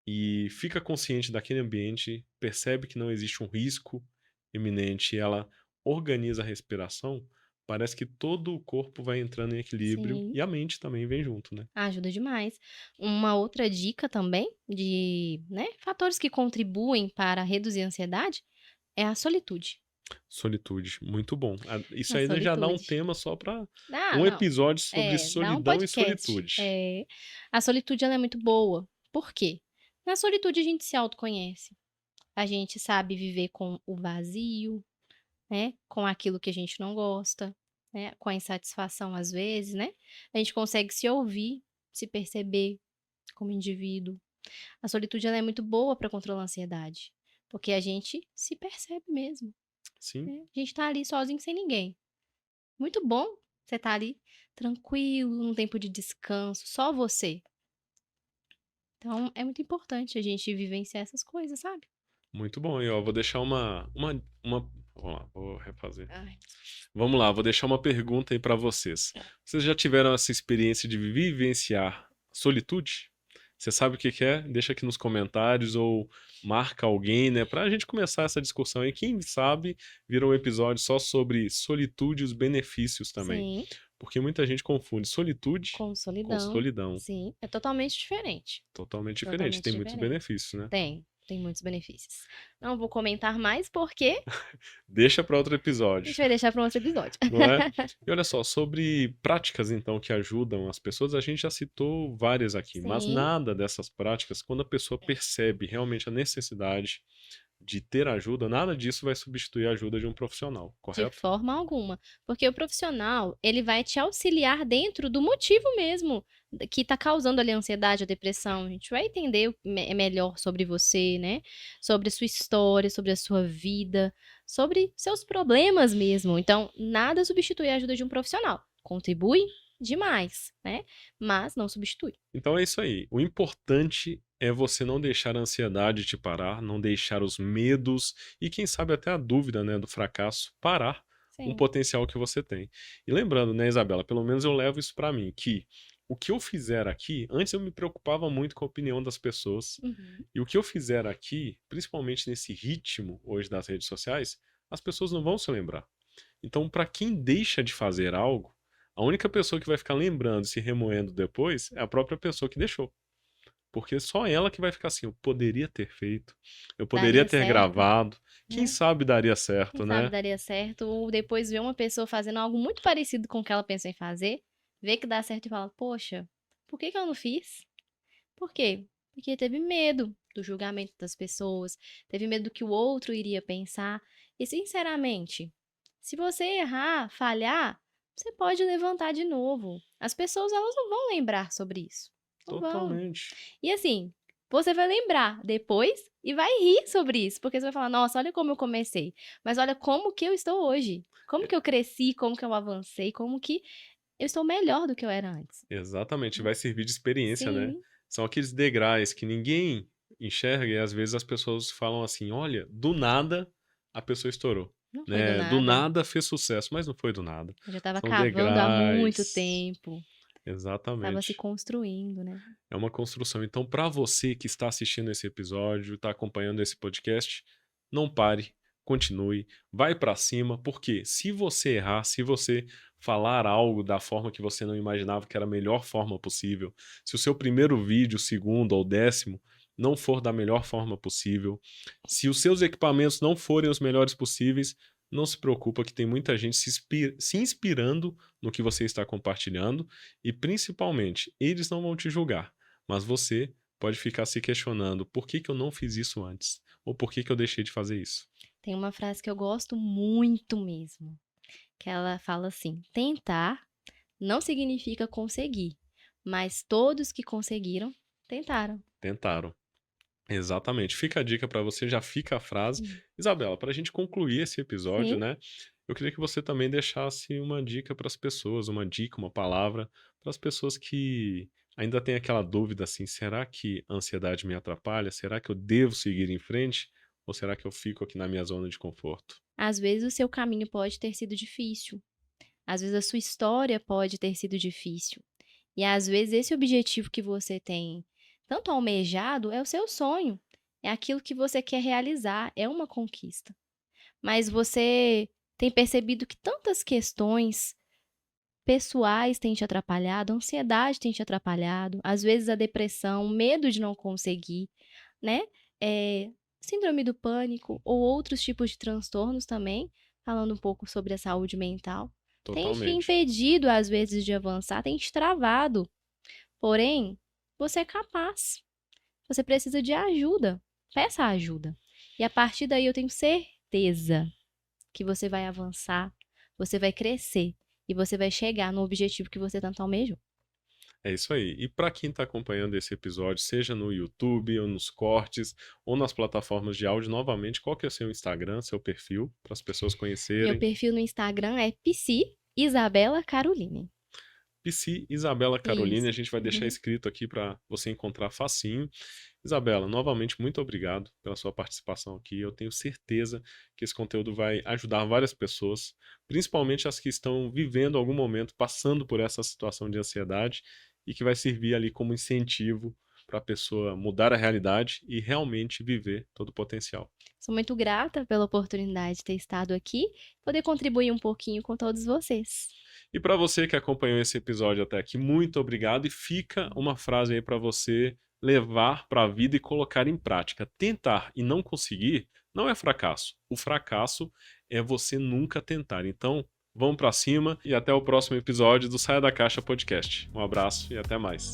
e fica consciente daquele ambiente, percebe que não existe um risco iminente e ela organiza a respiração, parece que todo o corpo vai entrando em equilíbrio sim, e a mente também vem junto, né? ajuda demais. Uma outra dica também de, né, fatores que contribuem para reduzir a ansiedade é a solitude. Solitude, muito bom. Isso A aí já dá um solitude. tema só para Ah, um não. episódio sobre Dá um solidão e podcast. solitude. A solitude ela é muito boa. Por quê? Na solitude a gente se autoconhece. A gente sabe viver com o vazio, né, com aquilo que a gente não gosta, né, com a insatisfação às vezes, né, a gente consegue se ouvir, se perceber como indivíduo. A solitude ela é muito boa para controlar a ansiedade, porque a gente se percebe mesmo, Sim, né, a gente tá ali sozinho sem ninguém. Muito bom você tá ali tranquilo, num tempo de descanso, só você. Então é muito importante a gente vivenciar essas coisas, sabe. muito bom. E ó, vou deixar uma. Vamos lá, vou refazer. Ai. Vamos lá, vou deixar uma pergunta aí para vocês. Vocês já tiveram essa experiência de vivenciar solitude? Você sabe o que que é? Deixa aqui nos comentários ou marca alguém, né? Pra gente começar essa discussão aí. Quem sabe vira um episódio só sobre solitude e os benefícios também. Sim, Porque muita gente confunde solitude Com com solidão, solidão. sim, é totalmente diferente. Totalmente diferente. Totalmente Tem muitos diferente. benefícios, né? Tem muitos benefícios. Não vou comentar mais porque Deixa para outro a episódio, gente vai deixar para um outro episódio. não é? E olha só, sobre práticas então que ajudam as pessoas, a gente já citou várias aqui, mas Sim, nada dessas práticas, quando a pessoa percebe realmente a necessidade de ter ajuda, nada disso vai substituir a ajuda de um profissional, de correto? forma alguma, porque o profissional, ele vai te auxiliar dentro do motivo mesmo que está causando ali a ansiedade, a depressão. A gente vai entender melhor sobre você, né? Sobre a sua história, sobre a sua vida, sobre seus problemas mesmo. Então, nada substitui a ajuda de um profissional. Contribui demais, né? Mas não substitui. Então é isso aí. O importante é você não deixar a ansiedade te parar, não deixar os medos e quem sabe até a dúvida, né, do fracasso parar um Sim. potencial que você tem. E lembrando, né, Isabela, pelo menos eu levo isso pra mim, que o que eu fizer aqui, antes eu me preocupava muito com a opinião das pessoas, Uhum. e o que eu fizer aqui, principalmente nesse ritmo hoje das redes sociais, as pessoas não vão se lembrar. Então, para quem deixa de fazer algo, a única pessoa que vai ficar lembrando e se remoendo depois é a própria pessoa que deixou. Porque só ela que vai ficar assim, eu poderia ter feito, eu poderia Daria ter certo, gravado, quem né? sabe daria Quem certo, sabe né? daria certo, ou depois ver uma pessoa fazendo algo muito parecido com o que ela pensou em fazer, ver que dá certo e fala: "Poxa, por que que eu não fiz?". Por quê? Porque teve medo do julgamento das pessoas, teve medo do que o outro iria pensar. E sinceramente, se você errar, falhar, você pode levantar de novo. As pessoas, elas não vão lembrar sobre isso. Não vão. Totalmente. E assim, você vai lembrar depois e vai rir sobre isso, porque você vai falar: "Nossa, olha como eu comecei, mas olha como que eu estou hoje. Como que eu cresci, como que eu avancei, como que eu estou melhor do que eu era antes", Exatamente, né. vai servir de experiência, né? Sim, São aqueles degraus que ninguém enxerga e às vezes as pessoas falam assim: olha, do nada a pessoa estourou, não foi do né? Do nada. nada fez sucesso, mas não foi do nada. Eu já estava São cavando há muito degraus. tempo, estava se Exatamente. construindo, né. É uma construção. Então, para você que está assistindo esse episódio, está acompanhando esse podcast, não pare, continue, vai para cima, porque se você errar, se você falar algo da forma que você não imaginava que era a melhor forma possível, se o seu primeiro vídeo, o segundo ou o 10º não for da melhor forma possível, se os seus equipamentos não forem os melhores possíveis, não se preocupa que tem muita gente se inspirando no que você está compartilhando e principalmente eles não vão te julgar, mas você pode ficar se questionando: por que que eu não fiz isso antes? Ou por que que eu deixei de fazer isso? Tem uma frase que eu gosto muito mesmo, que ela fala assim: "Tentar não significa conseguir, mas todos que conseguiram, tentaram". Tentaram. Exatamente. Fica a dica para você, já fica a frase. Hum. Isabela, para a gente concluir esse episódio, Sim, né? Eu queria que você também deixasse uma dica para as pessoas, uma dica, uma palavra para as pessoas que ainda têm aquela dúvida assim: será que a ansiedade me atrapalha? Será que eu devo seguir em frente? Ou será que eu fico aqui na minha zona de conforto? às vezes o seu caminho pode ter sido difícil, às vezes a sua história pode ter sido difícil, e às vezes esse objetivo que você tem tanto almejado é o seu sonho, é aquilo que você quer realizar, é uma conquista. Mas você tem percebido que tantas questões pessoais têm te atrapalhado, a ansiedade tem te atrapalhado, às vezes a depressão, o medo de não conseguir, né, síndrome do pânico ou outros tipos de transtornos também, falando um pouco sobre a saúde mental, tem te Totalmente. impedido às vezes de avançar, tem te travado. Porém, você é capaz, você precisa de ajuda, peça ajuda. E a partir daí eu tenho certeza que você vai avançar, você vai crescer e você vai chegar no objetivo que você tanto almejou. É isso aí. E para quem está acompanhando esse episódio, seja no YouTube, ou nos cortes, ou nas plataformas de áudio, novamente, qual que é o seu Instagram, seu perfil, para as pessoas Meu conhecerem? perfil no Instagram é Psi Isabela Caroline. PC Isabela Caroline, a Isso. gente vai deixar Uhum. escrito aqui para você encontrar facinho. Isabela, novamente, muito obrigado pela sua participação aqui. Eu tenho certeza que esse conteúdo vai ajudar várias pessoas, principalmente as que estão vivendo algum momento, passando por essa situação de ansiedade, e que vai servir ali como incentivo para a pessoa mudar a realidade e realmente viver todo o potencial. Sou muito grata pela oportunidade de ter estado aqui, poder contribuir um pouquinho com todos vocês. E para você que acompanhou esse episódio até aqui, muito obrigado e fica uma frase aí para você levar para a vida e colocar em prática. Tentar e não conseguir não é fracasso. O fracasso é você nunca tentar. Então, vamos para cima e até o próximo episódio do Saia da Caixa Podcast. Um abraço e até mais.